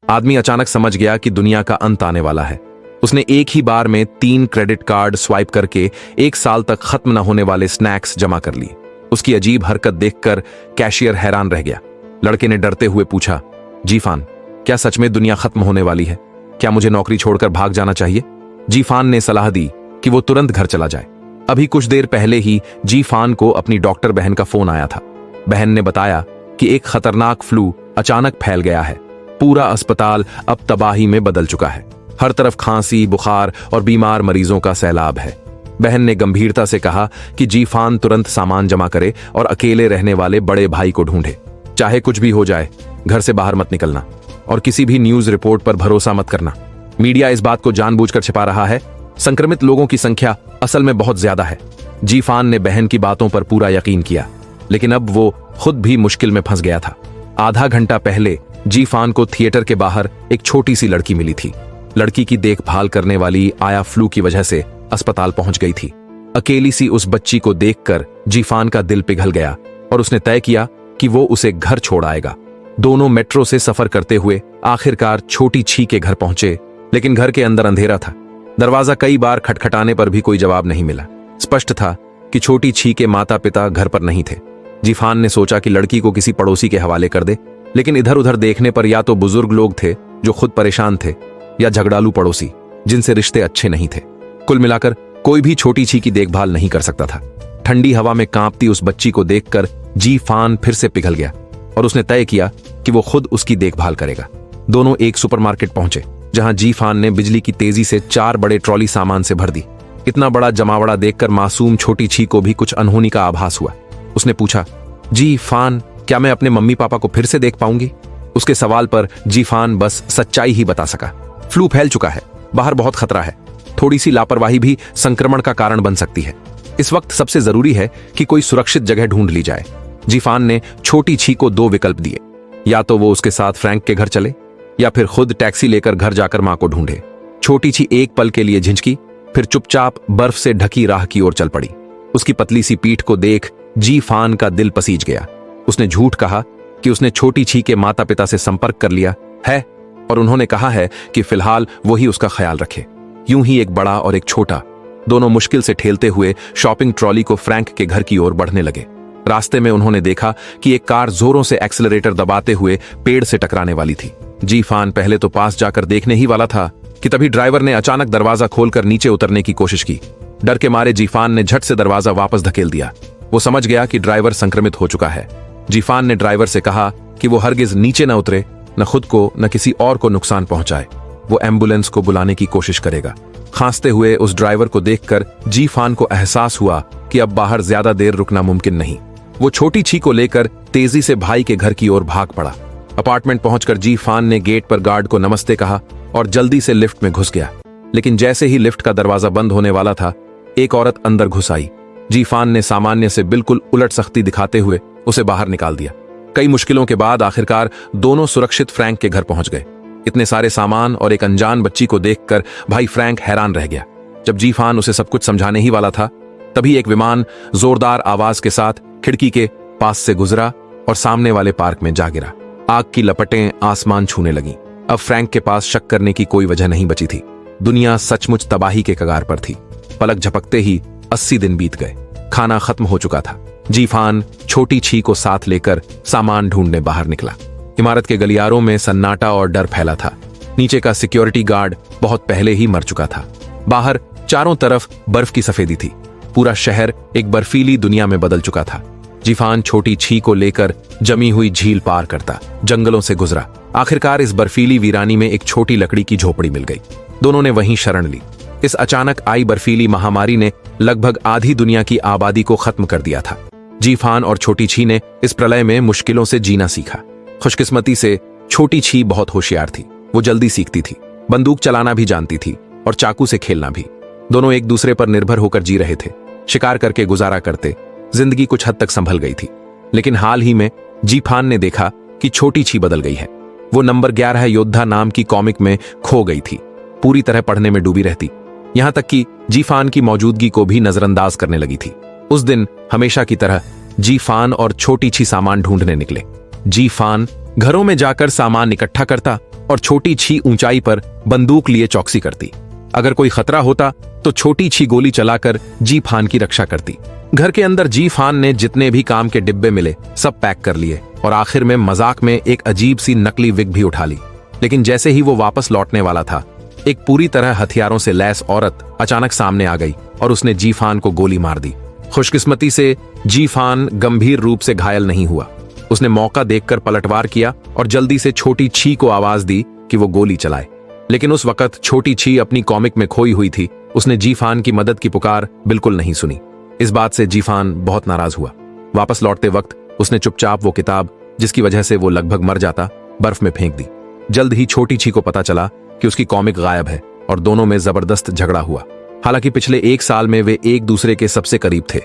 आदमी अचानक समझ गया कि दुनिया का अंत आने वाला है। उसने एक ही बार में 3 क्रेडिट कार्ड स्वाइप करके 1 साल तक खत्म न होने वाले स्नैक्स जमा कर लिए। उसकी अजीब हरकत देखकर कैशियर हैरान रह गया। लड़के ने डरते हुए पूछा, जीफान, क्या सच में दुनिया खत्म होने वाली है? क्या मुझे नौकरी छोड़कर भाग जाना चाहिए? जीफान ने सलाह दी कि वो तुरंत घर चला जाए। अभी कुछ देर पहले ही जीफान को अपनी डॉक्टर बहन का फोन आया था। बहन ने बताया कि एक खतरनाक फ्लू अचानक फैल गया है। पूरा अस्पताल अब तबाही में बदल चुका है। हर तरफ खांसी, बुखार और बीमार मरीजों का सैलाब है। बहन ने गंभीरता से कहा कि जीफान तुरंत सामान जमा करे और अकेले रहने वाले बड़े भाई को ढूंढे। चाहे कुछ भी हो जाए, घर से बाहर मत निकलना और किसी भी न्यूज रिपोर्ट पर भरोसा मत करना। मीडिया इस बात को जानबूझकर छिपा रहा है। संक्रमित लोगों की संख्या असल में बहुत ज्यादा है। जीफान ने बहन की बातों पर पूरा यकीन किया, लेकिन अब वो खुद भी मुश्किल में फंस गया था। आधा घंटा पहले जीफान को थिएटर के बाहर एक छोटी सी लड़की मिली थी। लड़की की देखभाल करने वाली आया फ्लू की वजह से अस्पताल पहुंच गई थी। अकेली सी उस बच्ची को देखकर जीफान का दिल पिघल गया और उसने तय किया कि वो उसे घर छोड़ आएगा। दोनों मेट्रो से सफर करते हुए आखिरकार छोटी छी के घर पहुंचे, लेकिन घर के अंदर अंधेरा था। दरवाजा कई बार खटखटाने पर भी कोई जवाब नहीं मिला। स्पष्ट था कि छोटी छी के माता पिता घर पर नहीं थे। जीफान ने सोचा कि लड़की को किसी पड़ोसी के हवाले कर दे, लेकिन इधर उधर देखने पर या तो बुजुर्ग लोग थे जो खुद परेशान थे, या झगड़ालू पड़ोसी जिनसे रिश्ते अच्छे नहीं थे। कुल मिलाकर कोई भी छोटी छी की देखभाल नहीं कर सकता था। ठंडी हवा में कांपती उस बच्ची को देखकर जीफान फिर से पिघल गया और उसने तय किया कि वो खुद उसकी देखभाल करेगा। दोनों एक सुपरमार्केट पहुंचे, जहां जीफान ने बिजली की तेजी से 4 बड़े ट्रॉली सामान से भर दी। इतना बड़ा जमावड़ा देखकर मासूम छोटी छी को भी कुछ अनहोनी का आभास हुआ। उसने पूछा, जीफान, क्या मैं अपने मम्मी पापा को फिर से देख पाऊंगी? उसके सवाल पर जीफान बस सच्चाई ही बता सका। फ्लू फैल चुका है, बाहर बहुत खतरा है। थोड़ी सी लापरवाही भी संक्रमण का कारण बन सकती है। इस वक्त सबसे जरूरी है कि कोई सुरक्षित जगह ढूंढ ली जाए। जीफान ने छोटी छी को 2 विकल्प दिए, या तो वो उसके साथ फ्रैंक के घर चले या फिर खुद टैक्सी लेकर घर जाकर मां को ढूंढे। छोटी छी एक पल के लिए झिझकी, फिर चुपचाप बर्फ से ढकी राह की ओर चल पड़ी। उसकी पतली सी पीठ को देख जीफान का दिल पसीज गया। उसने झूठ कहा कि उसने छोटी छी के माता पिता से संपर्क कर लिया है और उन्होंने कहा है कि फिलहाल वही उसका ख्याल रखे। यूं ही एक बड़ा और एक छोटा, दोनों मुश्किल से ठेलते हुए शॉपिंग ट्रॉली को फ्रैंक के घर की ओर बढ़ने लगे। रास्ते में उन्होंने देखा कि एक कार जोरों से एक्सेलरेटर दबाते हुए पेड़ से टकराने वाली थी। जीफान पहले तो पास जाकर देखने ही वाला था कि तभी ड्राइवर ने अचानक दरवाजा खोलकर नीचे उतरने की कोशिश की। डर के मारे जीफान ने झट से दरवाजा वापस धकेल दिया। वो समझ गया कि ड्राइवर संक्रमित हो चुका है। जीफान ने ड्राइवर से कहा कि वो हरगिज नीचे न उतरे, न खुद को न किसी और को नुकसान पहुंचाए। वो एम्बुलेंस को बुलाने की कोशिश करेगा। खांसते हुए उस ड्राइवर को देखकर जीफान को एहसास हुआ कि अब बाहर ज्यादा देर रुकना मुमकिन नहीं। वो छोटी छी को लेकर तेजी से भाई के घर की ओर भाग पड़ा। अपार्टमेंट पहुंचकर जीफान ने गेट पर गार्ड को नमस्ते कहा और जल्दी से लिफ्ट में घुस गया। लेकिन जैसे ही लिफ्ट का दरवाजा बंद होने वाला था, एक औरत अंदर घुस आई। जीफान ने सामान्य से बिल्कुल उलट सख्ती दिखाते हुए उसे बाहर निकाल दिया। कई मुश्किलों के बाद आखिरकार दोनों सुरक्षित फ्रैंक के घर पहुंच गए। इतने सारे सामान और एक अनजान बच्ची को देखकर भाई फ्रैंक हैरान रह गया। जब जीफान उसे सब कुछ समझाने ही वाला था, तभी एक विमान जोरदार आवाज के साथ खिड़की के पास से गुजरा और सामने वाले पार्क में जा गिरा। आग की लपटें आसमान छूने लगीं। अब फ्रैंक के पास शक करने की कोई वजह नहीं बची थी। दुनिया सचमुच तबाही के कगार पर थी। पलक झपकते ही 80 दिन बीत गए। खाना खत्म हो चुका था। जीफान छोटी छी को साथ लेकर सामान ढूंढने बाहर निकला। इमारत के गलियारों में सन्नाटा और डर फैला था। नीचे का सिक्योरिटी गार्ड बहुत पहले ही मर चुका था। बाहर चारों तरफ बर्फ की सफेदी थी। पूरा शहर एक बर्फीली दुनिया में बदल चुका था। जीफान छोटी छी को लेकर जमी हुई झील पार करता, जंगलों से गुजरा। आखिरकार इस बर्फीली वीरानी में एक छोटी लकड़ी की झोपड़ी मिल गई। दोनों ने वहीं शरण ली। इस अचानक आई बर्फीली महामारी ने लगभग आधी दुनिया की आबादी को खत्म कर दिया था। जीफान और छोटी छी ने इस प्रलय में मुश्किलों से जीना सीखा। खुशकिस्मती से छोटी छी बहुत होशियार थी। वो जल्दी सीखती थी, बंदूक चलाना भी जानती थी और चाकू से खेलना भी। दोनों एक दूसरे पर निर्भर होकर जी रहे थे। शिकार करके गुजारा करते। जिंदगी कुछ हद तक संभल गई थी। लेकिन हाल ही में जीफान ने देखा कि छोटी छी बदल गई है। वो नंबर 11 योद्धा नाम की कॉमिक में खो गई थी। पूरी तरह पढ़ने में डूबी रहती, यहां तक कि जीफान की मौजूदगी को भी नजरअंदाज करने लगी थी। उस दिन हमेशा की तरह जीफान और छोटी छी सामान ढूंढने निकले। जीफान घरों में जाकर सामान इकट्ठा करता और छोटी छी ऊंचाई पर बंदूक लिए चौकसी करती। अगर कोई खतरा होता तो छोटी छी गोली चलाकर जी फान की रक्षा करती। घर के अंदर जी फान ने जितने भी काम के डिब्बे मिले सब पैक कर लिए और आखिर में मजाक में एक अजीब सी नकली विग भी उठा ली। लेकिन जैसे ही वो वापस लौटने वाला था, एक पूरी तरह हथियारों से लैस औरत अचानक सामने आ गई और उसने जी फान को गोली मार दी। खुशकिस्मती से जी फान गंभीर रूप से घायल नहीं हुआ। उसने मौका देखकर पलटवार किया और जल्दी से छोटी छी को आवाज दी कि वो गोली चलाए। लेकिन उस वक्त छोटी छी अपनी कॉमिक में खोई हुई थी। उसने जी फान की मदद की पुकार बिल्कुल नहीं सुनी। इस बात से जी फान बहुत नाराज हुआ। वापस लौटते वक्त उसने चुपचाप वो किताब, जिसकी वजह से वो लगभग मर जाता, बर्फ में फेंक दी। जल्द ही छोटी छी को पता चला कि उसकी कॉमिक गायब है और दोनों में जबरदस्त झगड़ा हुआ। हालांकि पिछले 1 साल में वे एक दूसरे के सबसे करीब थे।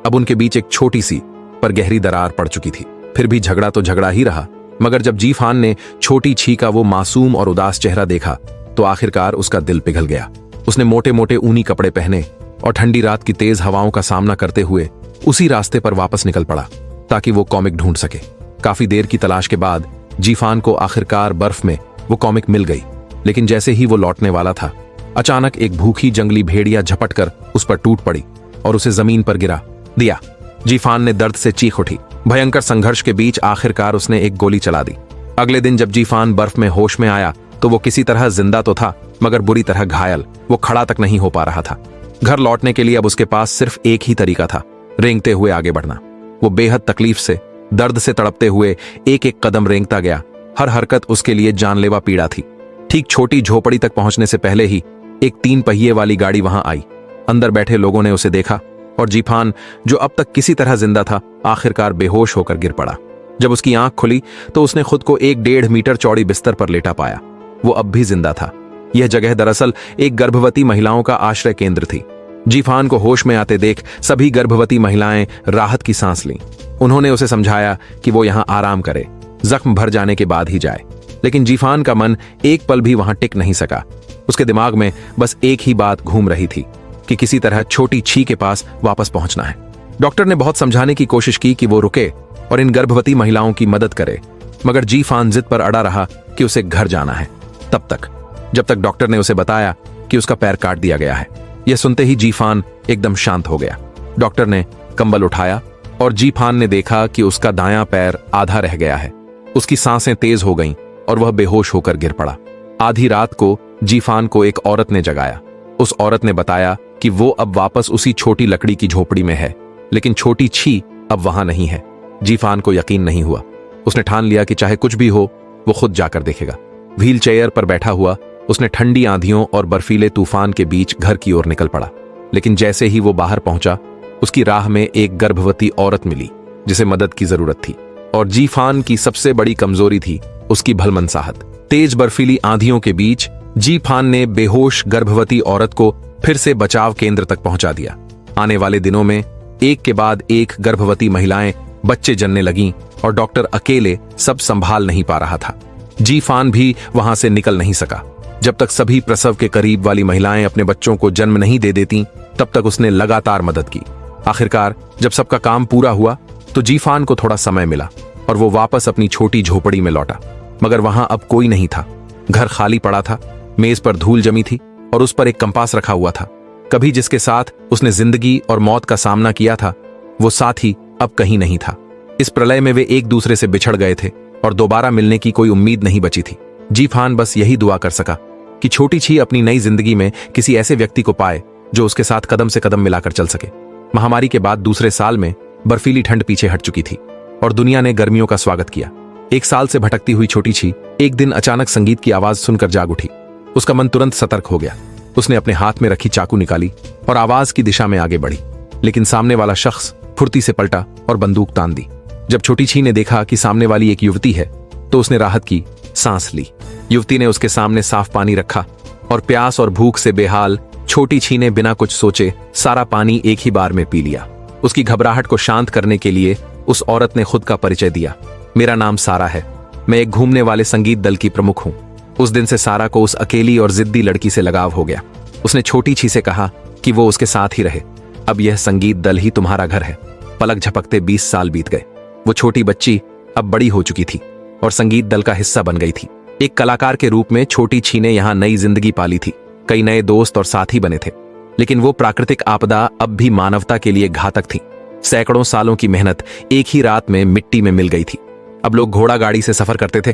अब उनके बीच एक छोटी सी पर गहरी दरार पड़ चुकी थी। फिर भी झगड़ा तो झगड़ा ही रहा, मगर जब जी फान ने छोटी छी का वो मासूम और उदास चेहरा देखा तो आखिरकार उसका दिल पिघल गया। उसने मोटे मोटे ऊनी कपड़े पहने और ठंडी रात की तेज हवाओं का सामना करते हुए उसी रास्ते पर वापस निकल पड़ा ताकि वो कॉमिक ढूंढ सके। काफी देर की तलाश के बाद जी फान को आखिरकार बर्फ में वो कॉमिक मिल गई। लेकिन जैसे ही वो लौटने वाला था, अचानक एक भूखी जंगली भेड़िया झपटकर उस पर टूट पड़ी और उसे जमीन पर गिरा दिया। जी फान ने दर्द से चीख उठी। भयंकर संघर्ष के बीच आखिरकार उसने एक गोली चला दी। अगले दिन जब जी फान बर्फ में होश में आया तो वो किसी तरह जिंदा तो था, मगर बुरी तरह घायल। वो खड़ा तक नहीं हो पा रहा था। घर लौटने के लिए अब उसके पास सिर्फ एक ही तरीका था, रेंगते हुए आगे बढ़ना। वो बेहद तकलीफ से, दर्द से तड़पते हुए एक एक कदम रेंगता गया। हर हरकत उसके लिए जानलेवा पीड़ा थी। ठीक छोटी झोपड़ी तक पहुंचने से पहले ही एक 3 पहिए वाली गाड़ी वहां आई। अंदर बैठे लोगों ने उसे देखा और जी फान, जो अब तक किसी तरह जिंदा था, आखिरकार बेहोश होकर गिर पड़ा। जब उसकी आंख खुली तो उसने खुद को 1.5 मीटर चौड़ी बिस्तर पर लेटा पाया। वो अब भी जिंदा था। यह जगह दरअसल एक गर्भवती महिलाओं का आश्रय केंद्र थी। जी फान को होश में आते देख सभी गर्भवती महिलाएं राहत की सांस लीं। उन्होंने उसे समझाया कि वो यहां आराम करे, जख्म भर जाने के बाद ही जाए। लेकिन जी फान का मन एक पल भी वहां टिक नहीं सका। उसके दिमाग में बस एक ही बात घूम रही थी कि किसी तरह छोटी छी के पास वापस पहुंचना है। डॉक्टर ने बहुत समझाने की कोशिश की कि वो रुके और इन गर्भवती महिलाओं की मदद करे, मगर जी फान जिद पर अड़ा रहा कि उसे घर जाना है। तब तक, जब तक डॉक्टर ने उसे बताया कि उसका पैर काट दिया गया है। यह सुनते ही जी फान एकदम शांत हो गया। डॉक्टर ने कंबल उठाया और जी फान ने देखा कि उसका दायां पैर आधा रह गया है। उसकी सांसें तेज हो गईं और वह बेहोश होकर गिर पड़ा। आधी रात को जी फान को एक औरत ने जगाया। उस औरत ने बताया कि वो अब वापस उसी छोटी लकड़ी की झोपड़ी में है, लेकिन छोटी छी अब वहां नहीं है। जी फान को यकीन नहीं हुआ। उसने ठान लिया कि चाहे कुछ भी हो, वो खुद जाकर देखेगा। व्हील चेयर पर बैठा हुआ उसने ठंडी आंधियों और बर्फीले तूफान के बीच घर की ओर निकल पड़ा। लेकिन जैसे ही वो बाहर पहुंचा, उसकी राह में एक गर्भवती औरत मिली जिसे मदद की जरूरत थी। और जी फान की सबसे बड़ी कमजोरी थी उसकी भलमनसाहट। तेज बर्फीली आंधियों के बीच जी फान ने बेहोश गर्भवती औरत को फिर से बचाव केंद्र तक पहुंचा दिया। आने वाले दिनों में एक के बाद एक गर्भवती महिलाएं बच्चे जनने लगीं और डॉक्टर अकेले सब संभाल नहीं पा रहा था। जी फान भी वहां से निकल नहीं सका। जब तक सभी प्रसव के करीब वाली महिलाएं अपने बच्चों को जन्म नहीं दे देती, तब तक उसने लगातार मदद की। आखिरकार जब सबका काम पूरा हुआ तो जी फान को थोड़ा समय मिला और वो वापस अपनी छोटी झोपड़ी में लौटा। मगर वहां अब कोई नहीं था। घर खाली पड़ा था। मेज पर धूल जमी थी और उस पर एक कंपास रखा हुआ था। कभी जिसके साथ उसने जिंदगी और मौत का सामना किया था, वो साथी अब कहीं नहीं था। इस प्रलय में वे एक दूसरे से बिछड़ गए थे और दोबारा मिलने की कोई उम्मीद नहीं बची थी। जी फान बस यही दुआ कर सका कि छोटी छी अपनी नई जिंदगी में किसी ऐसे व्यक्ति को पाए जो उसके साथ कदम से कदम मिलाकर चल सके। महामारी के बाद दूसरे साल में बर्फीली ठंड पीछे हट चुकी थी और दुनिया ने गर्मियों का स्वागत किया। 1 साल से भटकती हुई छोटी छी एक दिन अचानक संगीत की आवाज सुनकर जाग उठी। उसका मन तुरंत सतर्क हो गया। उसने अपने हाथ में रखी चाकू निकाली और आवाज की दिशा में आगे बढ़ी। लेकिन सामने वाला शख्स फुर्ती से पलटा और बंदूक तान दी। जब छोटी छी ने देखा कि सामने वाली एक युवती है तो उसने राहत की सांस ली। युवती ने उसके सामने साफ पानी रखा और प्यास और भूख से बेहाल छोटी छी ने बिना कुछ सोचे सारा पानी एक ही बार में पी लिया। उसकी घबराहट को शांत करने के लिए उस औरत ने खुद का परिचय दिया। मेरा नाम सारा है। मैं एक घूमने वाले संगीत दल की प्रमुख हूं। उस दिन से सारा को उस अकेली और जिद्दी लड़की से लगाव हो गया। उसने छोटी छी से कहा कि वो उसके साथ ही रहे। अब यह संगीत दल ही तुम्हारा घर है। पलक झपकते 20 साल बीत गए। वो छोटी बच्ची अब बड़ी हो चुकी थी और संगीत दल का हिस्सा बन गई थी। एक कलाकार के रूप में छोटी छी ने यहाँ नई जिंदगी पाली थी, कई नए दोस्त और साथी बने थे। लेकिन वो प्राकृतिक आपदा अब भी मानवता के लिए घातक थी। सैकड़ों सालों की मेहनत एक ही रात में मिट्टी में मिल गई थी। अब लोग घोड़ा गाड़ी से सफर करते थे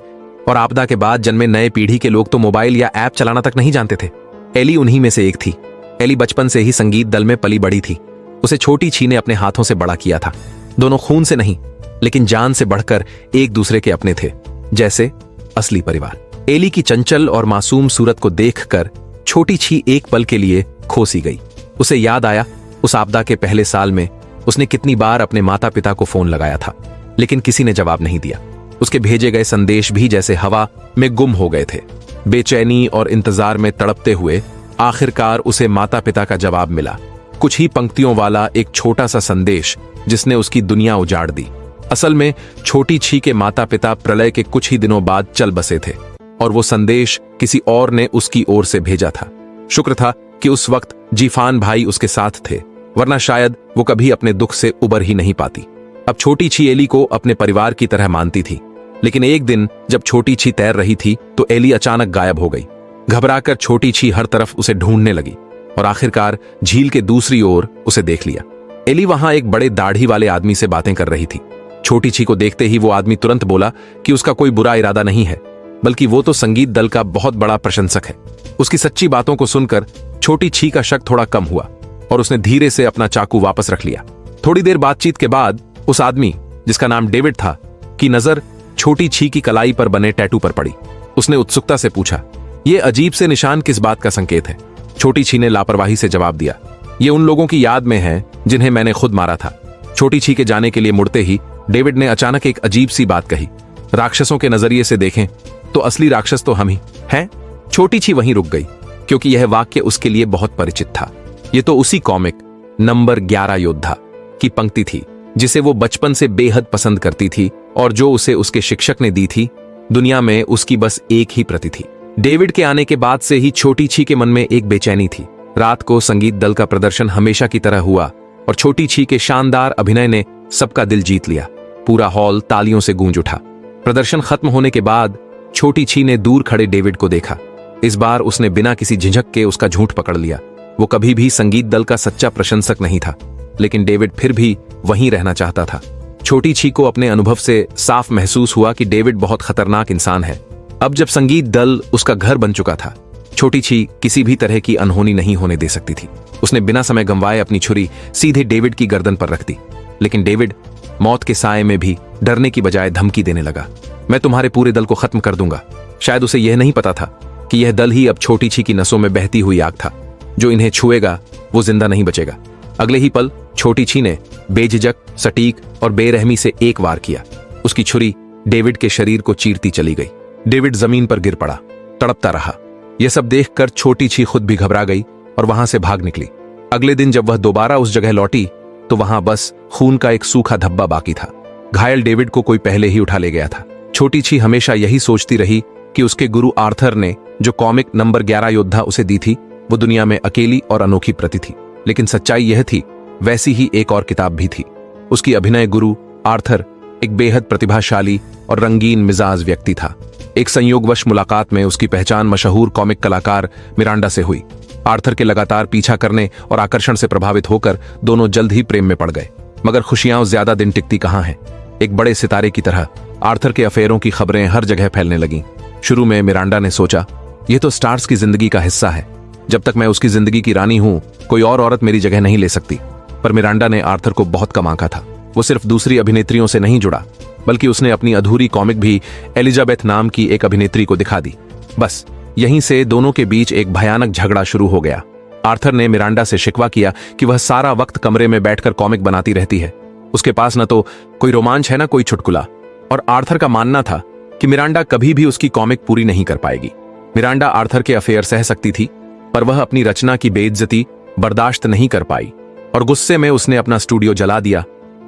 और आपदा के बाद जन्मे नए पीढ़ी के लोग तो मोबाइल या ऐप चलाना तक नहीं जानते थे। एली उन्हीं में से एक थी। एली बचपन से ही संगीत दल में पली बड़ी थी। उसे छोटी छी ने अपने हाथों से बड़ा किया था। दोनों खून से नहीं, लेकिन जान से बढ़कर एक दूसरे के अपने थे, जैसे असली परिवार। एली की चंचल और मासूम सूरत को देखकर छोटी छी एक पल के लिए खोसी गई। उसे याद आया उस आपदा के पहले साल में उसने कितनी बार अपने माता पिता को फोन लगाया था, लेकिन किसी ने जवाब नहीं दिया। उसके भेजे गए संदेश भी जैसे हवा में गुम हो गए थे। बेचैनी और इंतजार में तड़पते हुए आखिरकार उसे माता पिता का जवाब मिला। कुछ ही पंक्तियों वाला एक छोटा सा संदेश जिसने उसकी दुनिया उजाड़ दी। असल में छोटी छी के माता पिता प्रलय के कुछ ही दिनों बाद चल बसे थे और वो संदेश किसी और ने उसकी ओर से भेजा था। शुक्र था कि उस वक्त जीफान भाई उसके साथ थे, वरना शायद वो कभी अपने दुख से उबर ही नहीं पाती। अब छोटी छी एली को अपने परिवार की तरह मानती थी, लेकिन एक दिन जब छोटी छी तैर रही थी तो एली अचानक गायब हो गई। घबराकर छोटी छी हर तरफ उसे ढूंढने लगी और आखिरकार झील के दूसरी ओर उसे देख लिया। एली वहां एक बड़े दाढ़ी वाले आदमी से बातें कर रही थी। छोटी छी को देखते ही वो आदमी तुरंत बोला कि उसका कोई बुरा इरादा नहीं है, बल्कि वो तो संगीत दल का बहुत बड़ा प्रशंसक है। उसकी सच्ची बातों को सुनकर छोटी छी का शक थोड़ा कम हुआ और उसने धीरे से अपना चाकू वापस रख लिया। थोड़ी देर बातचीत के बाद उस आदमी, जिसका नाम डेविड था, की नजर छोटी छी की कलाई पर बने टैटू पर पड़ी। उसने उत्सुकता से पूछा, ये अजीब से निशान किस बात का संकेत है? छोटी छी ने लापरवाही से जवाब दिया, ये उन लोगों की याद में है जिन्हें मैंने खुद मारा था। छोटी छी के जाने के लिए मुड़ते ही डेविड ने अचानक एक अजीब सी बात कही, राक्षसों के नजरिए से देखें तो असली राक्षस तो हम ही हैं। छोटी छी वहीं रुक गई, क्योंकि यह वाक्य उसके लिए बहुत परिचित था। यह तो उसी कॉमिक नंबर 11 योद्धा की पंक्ति थी जिसे वो बचपन से बेहद पसंद करती थी और जो उसे उसके शिक्षक ने दी थी। दुनिया में उसकी बस एक ही प्रति थी। डेविड के आने के बाद से ही छोटी छी के मन में एक बेचैनी थी। रात को संगीत दल का प्रदर्शन हमेशा की तरह हुआ और छोटी छी के शानदार अभिनय ने सबका दिल जीत लिया। पूरा हॉल तालियों से गूंज उठा। प्रदर्शन खत्म होने के बाद छोटी छी ने दूर खड़े डेविड को देखा। इस बार उसने बिना किसी झिझक के उसका झूठ पकड़ लिया। वो कभी भी संगीत दल का सच्चा प्रशंसक नहीं था, लेकिन डेविड फिर भी वहीं रहना चाहता था। छोटी छी को अपने अनुभव से साफ महसूस हुआ कि डेविड बहुत खतरनाक इंसान है। अब जब संगीत दल उसका घर बन चुका था, छोटी छी किसी भी तरह की अनहोनी नहीं होने दे सकती थी। उसने बिना समय गंवाए अपनी छुरी सीधे डेविड की गर्दन पर रख दी। लेकिन डेविड मौत के साए में भी डरने की बजाय धमकी देने लगा, मैं तुम्हारे पूरे दल को खत्म कर दूंगा। शायद उसे यह नहीं पता था कि यह दल ही अब छोटी छी की नसों में बहती हुई आग था। जो इन्हें छुएगा वो जिंदा नहीं बचेगा। अगले ही पल छोटी छी ने बेझिझक, सटीक और बेरहमी से एक वार किया। उसकी छुरी डेविड के शरीर को चीरती चली गई। डेविड जमीन पर गिर पड़ा, तड़पता रहा। यह सब देखकर छोटी छी खुद भी घबरा गई और वहां से भाग निकली। अगले दिन जब वह दोबारा उस जगह लौटी तो वहां बस खून का एक सूखा धब्बा बाकी था। घायल डेविड को कोई पहले ही उठा ले गया था। छोटी छी हमेशा यही सोचती रही कि उसके गुरु आर्थर ने जो कॉमिक नंबर 11 योद्धा उसे दी थी वो दुनिया में अकेली और अनोखी प्रति थी। लेकिन सच्चाई यह थी, वैसी ही एक और किताब भी थी। उसकी अभिनय गुरु आर्थर एक बेहद प्रतिभाशाली और रंगीन मिजाज व्यक्ति था। एक संयोगवश मुलाकात में उसकी पहचान मशहूर कॉमिक कलाकार मिरांडा से हुई। आर्थर के लगातार पीछा करने और आकर्षण से प्रभावित होकर दोनों जल्द ही प्रेम में पड़ गए। मगर खुशियां ज्यादा दिन टिकती कहां हैं। एक बड़े सितारे की तरह आर्थर के अफेयरों की खबरें हर जगह फैलने लगीं। शुरू में मिरांडा ने सोचा, यह तो स्टार्स की जिंदगी का हिस्सा है। जब तक मैं उसकी जिंदगी की रानी हूं, कोई और औरत मेरी जगह नहीं ले सकती। पर मिरांडा ने आर्थर को बहुत कम आंका था। वो सिर्फ दूसरी अभिनेत्रियों से नहीं जुड़ा, बल्कि उसने अपनी अधूरी कॉमिक भी एलिजाबेथ नाम की एक अभिनेत्री को दिखा दी। बस यहीं से दोनों के बीच एक भयानक झगड़ा शुरू हो गया। आर्थर ने मिरांडा से शिकवा किया कि वह सारा वक्त कमरे में बैठकर कॉमिक बनाती रहती है। उसके पास न तो कोई रोमांच है न कोई चुटकुला। और आर्थर का मानना था कि मिरांडा कभी भी उसकी कॉमिक पूरी नहीं कर पाएगी। मिरांडा आर्थर के अफेयर सह सकती थी, पर वह अपनी रचना की बेइज्जती बर्दाश्त नहीं कर पाई और गुस्से में उसने अपना स्टूडियो जला दिया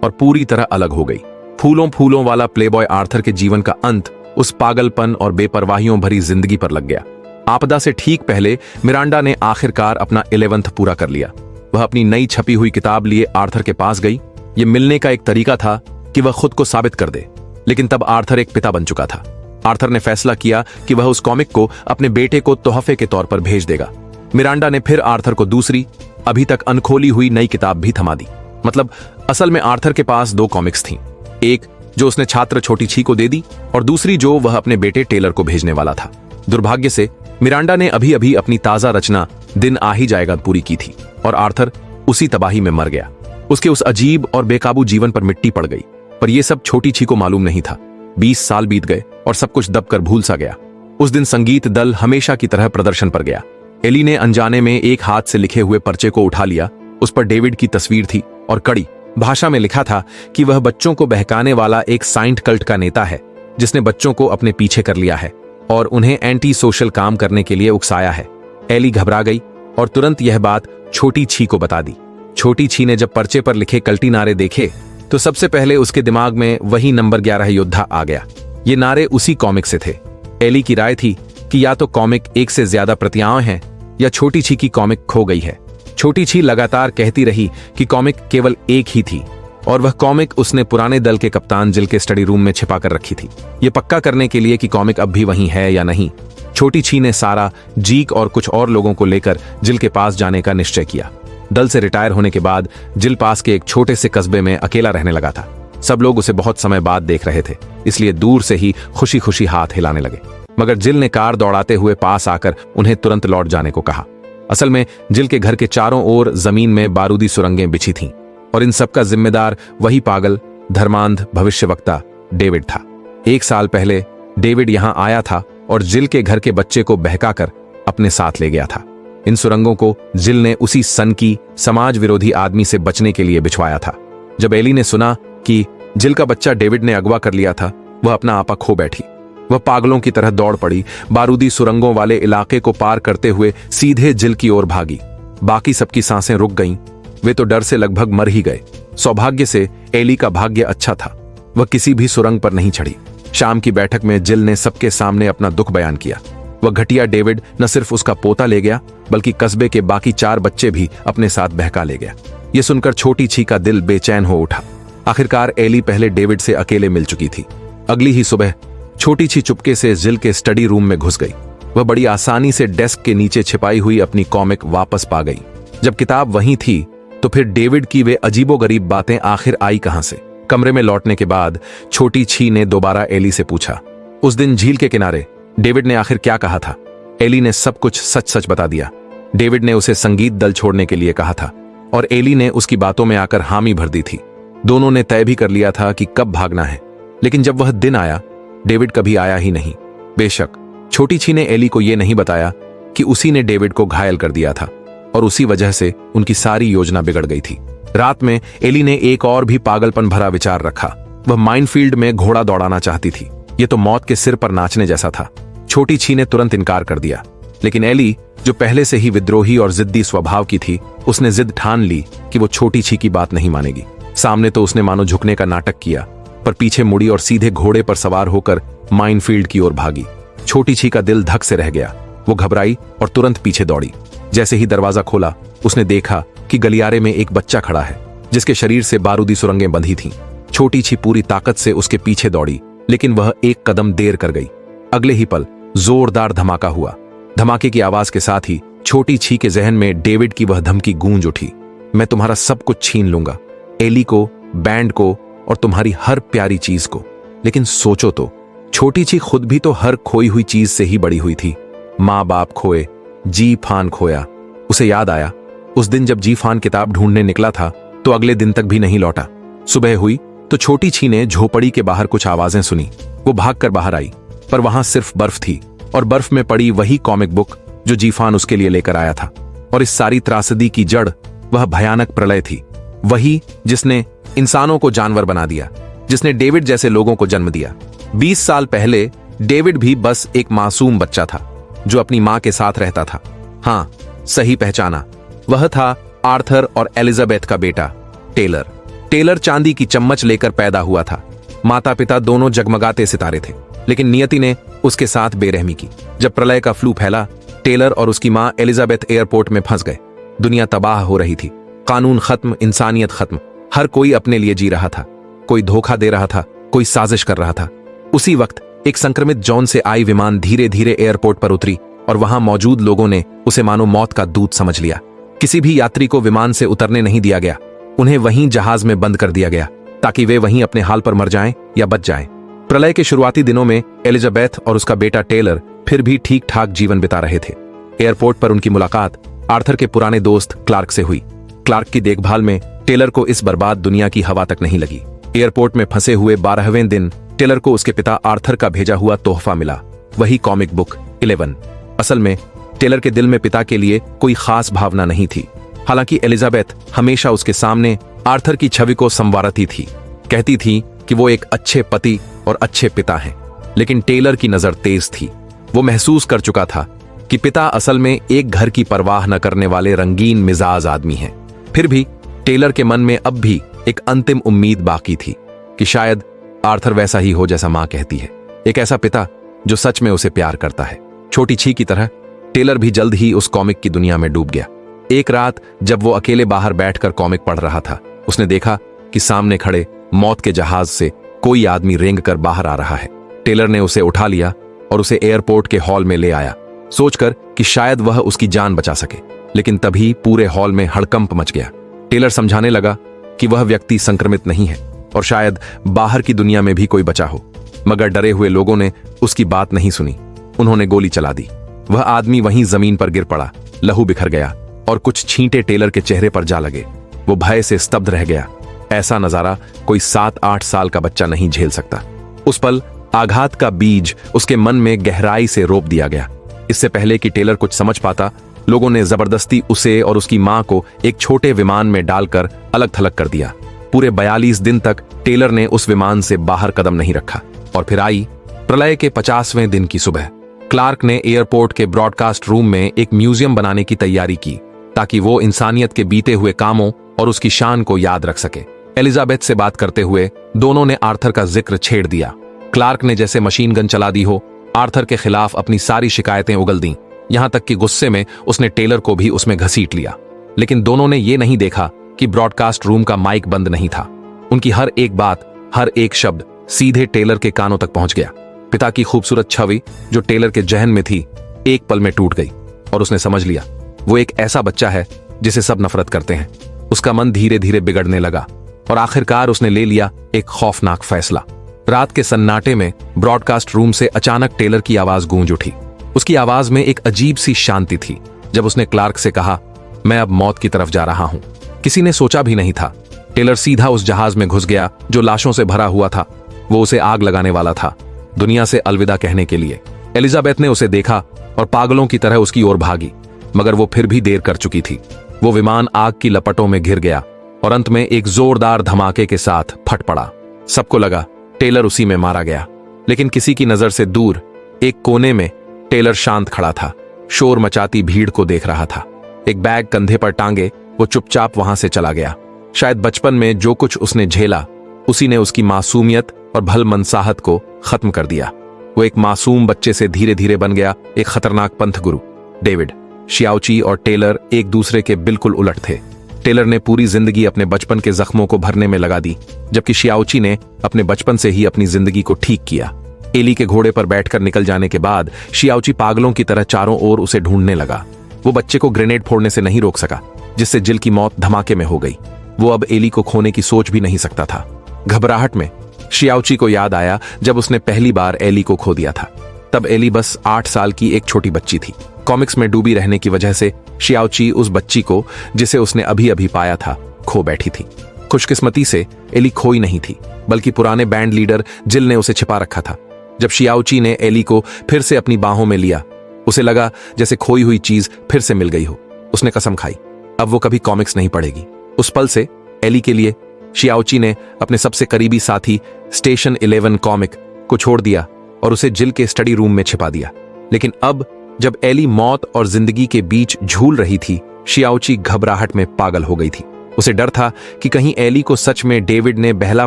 और पूरी तरह अलग हो गई। फूलों फूलों वाला प्लेबॉय आर्थर के जीवन का अंत उस पागलपन और बेपरवाहियों भरी जिंदगी पर लग गया। आपदा से ठीक पहले मिरांडा ने आखिरकार अपना 11th पूरा कर लिया। वह अपनी नई छपी हुई किताब लिए आर्थर के पास गई। यह मिलने का एक तरीका था कि वह खुद को साबित कर दे, लेकिन तब आर्थर एक पिता बन चुका था। आर्थर ने फैसला किया कि वह उस कॉमिक को अपने बेटे को तोहफे के तौर पर भेज देगा। मिरांडा ने फिर आर्थर को दूसरी, अभी तक अनखोली हुई नई किताब भी थमा दी। मतलब असल में आर्थर के पास दो कॉमिक्स थीं, एक जो उसने छात्र छोटी छी को दे दी और दूसरी जो वह अपने बेटे टेलर को भेजने वाला था। दुर्भाग्य से मिरांडा ने अभी अभी अपनी ताजा रचना दिन आ ही जाएगा पूरी की थी और आर्थर उसी तबाही में मर गया। उसके उस अजीब और बेकाबू जीवन पर मिट्टी पड़ गई, पर यह सब छोटी छी को मालूम नहीं था। 20 साल बीत गए और सब कुछ दबकर भूल सा गया। उस दिन संगीत दल हमेशा की तरह प्रदर्शन पर गया। एली ने अनजाने में एक हाथ से लिखे हुए पर्चे को उठा लिया। उस पर डेविड की तस्वीर थी और कड़ी भाषा में लिखा था कि वह बच्चों को बहकाने वाला एक साइंट कल्ट का नेता है जिसने बच्चों को अपने पीछे कर लिया है और उन्हें एंटी सोशल काम करने के लिए उकसाया है। एली घबरा गई और तुरंत यह बात छोटी छी को बता दी। छोटी छी ने जब पर्चे पर लिखे कल्टी नारे देखे तो सबसे पहले उसके दिमाग में वही नंबर 11 योद्धा आ गया। ये नारे उसी कॉमिक से थे। एली की राय थी कि या तो कॉमिक एक से ज्यादा प्रतियां हैं या छोटी छी की कॉमिक खो गई है। छोटी छी लगातार कहती रही कि कॉमिक केवल एक ही थी और वह कॉमिक उसने पुराने दल के कप्तान जिल के स्टडी रूम में छिपा कर रखी थी, ये पक्का करने के लिए कि कॉमिक अब भी वहीं है या नहीं। छोटी छी ने सारा, जीक और कुछ और लोगों को लेकर जिल के पास जाने का निश्चय किया। दल से रिटायर होने के बाद जिल पास के एक छोटे से कस्बे में अकेला रहने लगा था। सब लोग उसे बहुत समय बाद देख रहे थे, इसलिए दूर से ही खुशी खुशी हाथ हिलाने लगे। मगर जिल ने कार दौड़ाते हुए पास आकर उन्हें तुरंत लौट जाने को कहा। असल में जिल के घर के चारों ओर जमीन में बारूदी सुरंगें बिछी थीं और इन सबका जिम्मेदार वही पागल, धर्मांध भविष्यवक्ता डेविड था। 1 साल पहले डेविड यहां आया था और जिल के घर के बच्चे को बहकाकर अपने साथ ले गया था। इन सुरंगों को जिल ने उसी सनकी समाज विरोधी आदमी से बचने के लिए बिछवाया था। जब एली ने सुना कि जिल का बच्चा डेविड ने अगवा कर लिया था, वह अपना आपा खो बैठी। वह पागलों की तरह दौड़ पड़ी, बारूदी सुरंगों वाले इलाके को पार करते हुए सीधे जिल की ओर भागी। बाकी सबकी सांसें रुक गईं, वे तो डर से लगभग मर ही गए। सौभाग्य से एली का भाग्य अच्छा था, वह किसी भी सुरंग पर नहीं चढ़ी। शाम की बैठक में जिल ने सबके सामने अपना दुख बयान किया। वह घटिया डेविड न सिर्फ उसका पोता ले गया बल्कि कस्बे के बाकी 4 बच्चे भी अपने साथ बहका ले गया। यह सुनकर छोटी छी का दिल बेचैन हो उठा। आखिरकार एली पहले डेविड से अकेले मिल चुकी थी। अगली ही सुबह छोटी छी चुपके से जिल के स्टडी रूम में घुस गई। वह बड़ी आसानी से डेस्क के नीचे छिपाई हुई अपनी कॉमिक वापस पा गई। जब किताब वहीं थी तो फिर डेविड की वे अजीबोगरीब बातें आखिर आई कहां से? कमरे में लौटने के बाद छोटी छी ने दोबारा एली से पूछा, उस दिन झील के किनारे डेविड ने आखिर क्या कहा था? एली ने सब कुछ सच सच बता दिया। डेविड ने उसे संगीत दल छोड़ने के लिए कहा था और एली ने उसकी बातों में आकर हामी भर दी थी। दोनों ने तय भी कर लिया था कि कब भागना है, लेकिन जब वह दिन आया डेविड कभी आया ही नहीं। बेशक छोटी छी ने एली को यह नहीं बताया कि उसी ने डेविड को घायल कर दिया था और उसी वजह से उनकी सारी योजना बिगड़ गई थी। रात में एली ने एक और भी पागलपन भरा विचार रखा। वह माइनफील्ड में घोड़ा दौड़ाना चाहती थी। यह तो मौत के सिर पर नाचने जैसा था। छोटी छी ने तुरंत इनकार कर दिया, लेकिन एली जो पहले से ही विद्रोही और जिद्दी स्वभाव की थी, उसने जिद ठान ली कि वो छोटी छी की बात नहीं मानेगी। सामने तो उसने मानो झुकने का नाटक किया, पर पीछे मुड़ी और सीधे घोड़े पर सवार होकर माइनफील्ड की ओर भागी। छोटी छी का दिल धक से रह गया। वो घबराई और तुरंत पीछे दौड़ी। जैसे ही दरवाजा खोला उसने देखा कि गलियारे में एक बच्चा खड़ा है जिसके शरीर से बारूदी सुरंगें बंधी थीं। छोटी छी पूरी ताकत से उसके पीछे दौड़ी, लेकिन वह एक कदम देर कर गई। अगले ही पल जोरदार धमाका हुआ। धमाके की आवाज के साथ ही छोटी छी के जहन में डेविड की वह धमकी गूंज उठी, मैं तुम्हारा सब कुछ छीन लूंगा, एली को, बैंड को और तुम्हारी हर प्यारी चीज को। लेकिन सोचो तो, छोटी छी खुद भी तो हर खोई हुई चीज से ही बड़ी हुई थी। माँ बाप खोए, जी फान खोया। उसे याद आया उस दिन जब जी फान किताब ढूंढने निकला था तो अगले दिन तक भी नहीं लौटा। सुबह हुई तो छोटी छी ने झोपड़ी के बाहर कुछ आवाजें सुनी। वो भागकर बाहर आई, पर वहां सिर्फ बर्फ थी और बर्फ में पड़ी वही कॉमिक बुक जो जीफान उसके लिए लेकर आया था। और इस सारी त्रासदी की जड़ वह भयानक प्रलय थी, वही जिसने इंसानों को जानवर बना दिया, जिसने डेविड जैसे लोगों को जन्म दिया। 20 साल पहले डेविड भी बस एक मासूम बच्चा था जो अपनी मां के साथ रहता था। हाँ, सही पहचाना, वह था आर्थर और एलिजाबेथ का बेटा टेलर। टेलर चांदी की चम्मच लेकर पैदा हुआ था। माता पिता दोनों जगमगाते सितारे थे, लेकिन नियति ने उसके साथ बेरहमी की। जब प्रलय का फ्लू फैला, टेलर और उसकी मां एलिजाबेथ एयरपोर्ट में फंस गए। दुनिया तबाह हो रही थी, कानून खत्म, इंसानियत खत्म। हर कोई अपने लिए जी रहा था, कोई धोखा दे रहा था, कोई साजिश कर रहा था। उसी वक्त एक संक्रमित जॉन से आई विमान धीरे धीरे एयरपोर्ट पर उतरी और वहां मौजूद लोगों ने उसे मानो मौत का दूत समझ लिया। किसी भी यात्री को विमान से उतरने नहीं दिया गया। उन्हें वहीं जहाज में बंद कर दिया गया ताकि वे वहीं अपने हाल पर मर जाएं या बच जाएं। प्रलय के शुरुआती दिनों में एलिजाबेथ और उसका बेटा टेलर फिर भी ठीक ठाक जीवन बिता रहे थे। एयरपोर्ट पर उनकी मुलाकात आर्थर के पुराने दोस्त क्लार्क से हुई। क्लार्क की देखभाल में टेलर को इस बर्बाद दुनिया की हवा तक नहीं लगी। एयरपोर्ट में फंसे हुए 12वें दिन टेलर को उसके पिता आर्थर का भेजा हुआ तोहफा मिला, वही कॉमिक बुक 11। असल में टेलर के दिल में पिता के लिए कोई खास भावना नहीं थी। हालांकि एलिजाबेथ हमेशा उसके सामने आर्थर की छवि को संवारती थी, कहती थी कि वो एक अच्छे पति और अच्छे पिता हैं। लेकिन टेलर की नजर तेज थी। वो महसूस कर चुका था कि पिता असल में एक घर की परवाह न करने वाले रंगीन मिजाज आदमी हैं। फिर भी टेलर के मन में अब भी एक अंतिम उम्मीद बाकी थी कि शायद आर्थर वैसा ही हो जैसा मां कहती है, एक ऐसा पिता जो सच में उसे प्यार करता है। छोटी छी की तरह टेलर भी जल्द ही उस कॉमिक की दुनिया में डूब गया। एक रात जब वो अकेले बाहर बैठकर कॉमिक पढ़ रहा था, उसने देखा कि सामने खड़े मौत के जहाज से कोई आदमी रेंग कर बाहर आ रहा है। टेलर ने उसे उठा लिया और उसे एयरपोर्ट के हॉल में ले आया, सोचकर कि शायद वह उसकी जान बचा सके। लेकिन तभी पूरे हॉल में हड़कंप मच गया। टेलर समझाने लगा कि वह व्यक्ति संक्रमित नहीं है और शायद बाहर की दुनिया में भी कोई बचा हो, मगर डरे हुए लोगों ने उसकी बात नहीं सुनी। उन्होंने गोली चला दी। वह आदमी वहीं जमीन पर गिर पड़ा, लहू बिखर गया और कुछ छींटे टेलर के चेहरे पर जा लगे। वो भय से स्तब्ध रह गया। ऐसा नजारा कोई 7-8 साल का बच्चा नहीं झेल सकता। उस पल आघात का बीज उसके मन में गहराई से रोप दिया गया। इससे पहले कि टेलर कुछ समझ पाता, लोगों ने जबरदस्ती उसे और उसकी मां को एक छोटे विमान में डालकर अलग थलग कर दिया। पूरे 42 दिन तक टेलर ने उस विमान से बाहर कदम नहीं रखा। और फिर आई प्रलय के 50वें दिन की सुबह। क्लार्क ने एयरपोर्ट के ब्रॉडकास्ट रूम में एक म्यूजियम बनाने की तैयारी की ताकि वो इंसानियत के बीते हुए कामों और उसकी शान को याद रख सके। एलिजाबेथ से बात करते हुए दोनों ने आर्थर का जिक्र छेड़ दिया। क्लार्क ने जैसे मशीन गन चला दी हो आर्थर के खिलाफ अपनी सारी शिकायतें उगल दी। यहां तक कि गुस्से में उसने टेलर को भी उसमें घसीट लिया। लेकिन दोनों ने यह नहीं देखा कि ब्रॉडकास्ट रूम का माइक बंद नहीं था। उनकी हर एक बात, हर एक शब्द सीधे टेलर के कानों तक पहुंच गया। पिता की खूबसूरत छवि जो टेलर के जहन में थी, एक पल में टूट गई और उसने समझ लिया वो एक ऐसा बच्चा है जिसे सब नफरत करते हैं। उसका मन धीरे धीरे बिगड़ने लगा और आखिरकार उसने ले लिया एक खौफनाक फैसला। रात के सन्नाटे में ब्रॉडकास्ट रूम से अचानक टेलर की आवाज गूंज उठी। उसकी आवाज में एक अजीब सी शांति थी। जब उसने क्लार्क से कहा, मैं अब मौत की तरफ जा रहा हूं, किसी ने सोचा भी नहीं था। टेलर सीधा उस जहाज में घुस गया जो लाशों से भरा हुआ था। वो उसे आग लगाने वाला था, दुनिया से अलविदा कहने के लिए। एलिजाबेथ ने उसे देखा और पागलों की तरह उसकी ओर भागी, मगर वो फिर भी देर कर चुकी थी। वो विमान आग की लपटों में घिर गया और अंत में एक जोरदार धमाके के साथ फट पड़ा। सबको लगा टेलर उसी में मारा गया, लेकिन किसी की नजर से दूर एक कोने में टेलर शांत खड़ा था, शोर मचाती भीड़ को देख रहा था। एक बैग कंधे पर टांगे वो चुपचाप वहां से चला गया। शायद बचपन में जो कुछ उसने झेला उसी ने उसकी मासूमियत और भलमनसाहत को खत्म कर दिया। वो एक मासूम बच्चे से धीरे धीरे बन गया एक खतरनाक पंथ गुरु। डेविड, शियाओची और टेलर एक दूसरे के बिल्कुल उलट थे। टेलर ने पूरी जिंदगी अपने बचपन के जख्मों को भरने में लगा दी, जबकि शियाओची ने अपने बचपन से ही अपनी जिंदगी को ठीक किया। एली के घोड़े पर बैठकर निकल जाने के बाद शियाओची पागलों की तरह चारों ओर उसे ढूंढने लगा। वो बच्चे को ग्रेनेड फोड़ने से नहीं रोक सका, जिससे जिल की मौत धमाके में हो गई। वो अब एली को खोने की सोच भी नहीं सकता था। घबराहट में शियाओची को याद आया जब उसने पहली बार एली को खो दिया था। तब एली बस 8 साल की एक छोटी बच्ची थी। कॉमिक्स में डूबी रहने की वजह से शियाओची उस बच्ची को, जिसे उसने अभी अभी पाया था, खो बैठी थी। खुशकिस्मती से एली खोई नहीं थी, बल्कि पुराने बैंड लीडर जिल ने उसे छिपा रखा था। जब शियाओची ने एली को फिर से अपनी बाहों में लिया, उसे लगा जैसे खोई हुई चीज फिर से मिल गई हो। उसने कसम खाई अब वो कभी कॉमिक्स नहीं पढ़ेगी। उस पल से एली के लिए शियाओची ने अपने सबसे करीबी साथी स्टेशन 11 कॉमिक को छोड़ दिया और उसे जिल के स्टडी रूम में छिपा दिया। लेकिन अब जब एली मौत और जिंदगी के बीच झूल रही थी, शियाओची घबराहट में पागल हो गई थी। उसे डर था कि कहीं एली को सच में डेविड ने बहला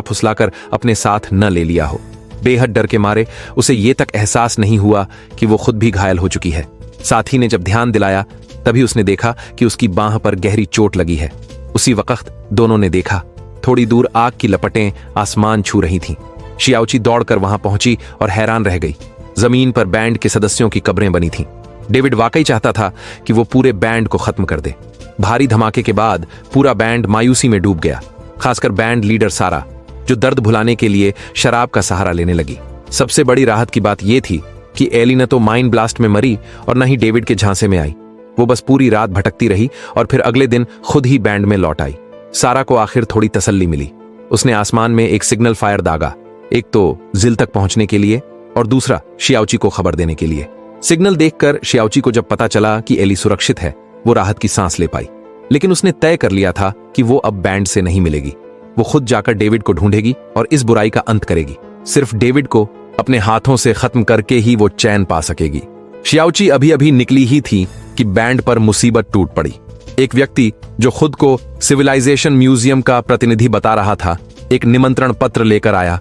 फुसलाकर अपने साथ न ले लिया हो। बेहद डर के मारे उसे ये तक एहसास नहीं हुआ कि वो खुद भी घायल हो चुकी है। साथी ने जब ध्यान दिलाया तभी उसने देखा कि उसकी बांह पर गहरी चोट लगी है। उसी वक्त दोनों ने देखा थोड़ी दूर आग की लपटें आसमान छू रही थीं। शियाओची दौड़कर वहां पहुंची और हैरान रह गई। जमीन पर बैंड के सदस्यों की कब्रें बनी थीं। डेविड वाकई चाहता था कि वो पूरे बैंड को खत्म कर दे। भारी धमाके के बाद पूरा बैंड मायूसी में डूब गया, खासकर बैंड लीडर सारा, जो दर्द भुलाने के लिए शराब का सहारा लेने लगी। सबसे बड़ी राहत की बात यह थी कि एली न तो माइंड ब्लास्ट में मरी और न ही डेविड के झांसे में आई। वो बस पूरी रात भटकती रही और फिर अगले दिन खुद ही बैंड में लौट आई। सारा को आखिर थोड़ी तसल्ली मिली। उसने आसमान में एक सिग्नल फायर दागा, एक तो जिल तक पहुंचने के लिए और दूसरा शियाओची को खबर देने के लिए। सिग्नल देखकर शियाओची को जब पता चला कि एली सुरक्षित है, वो राहत की सांस ले पाई। लेकिन उसने तय कर लिया था कि वो अब बैंड से नहीं मिलेगी। वो खुद जाकर डेविड को ढूंढेगी और इस बुराई का अंत करेगी। सिर्फ डेविड को अपने हाथों से खत्म करके ही वो चैन पा सकेगी। शियाओची अभी अभी निकली ही थी कि बैंड पर मुसीबत टूट पड़ी। एक व्यक्ति जो खुद को सिविलाइजेशन म्यूजियम का प्रतिनिधि बता रहा था, एक निमंत्रण पत्र लेकर आया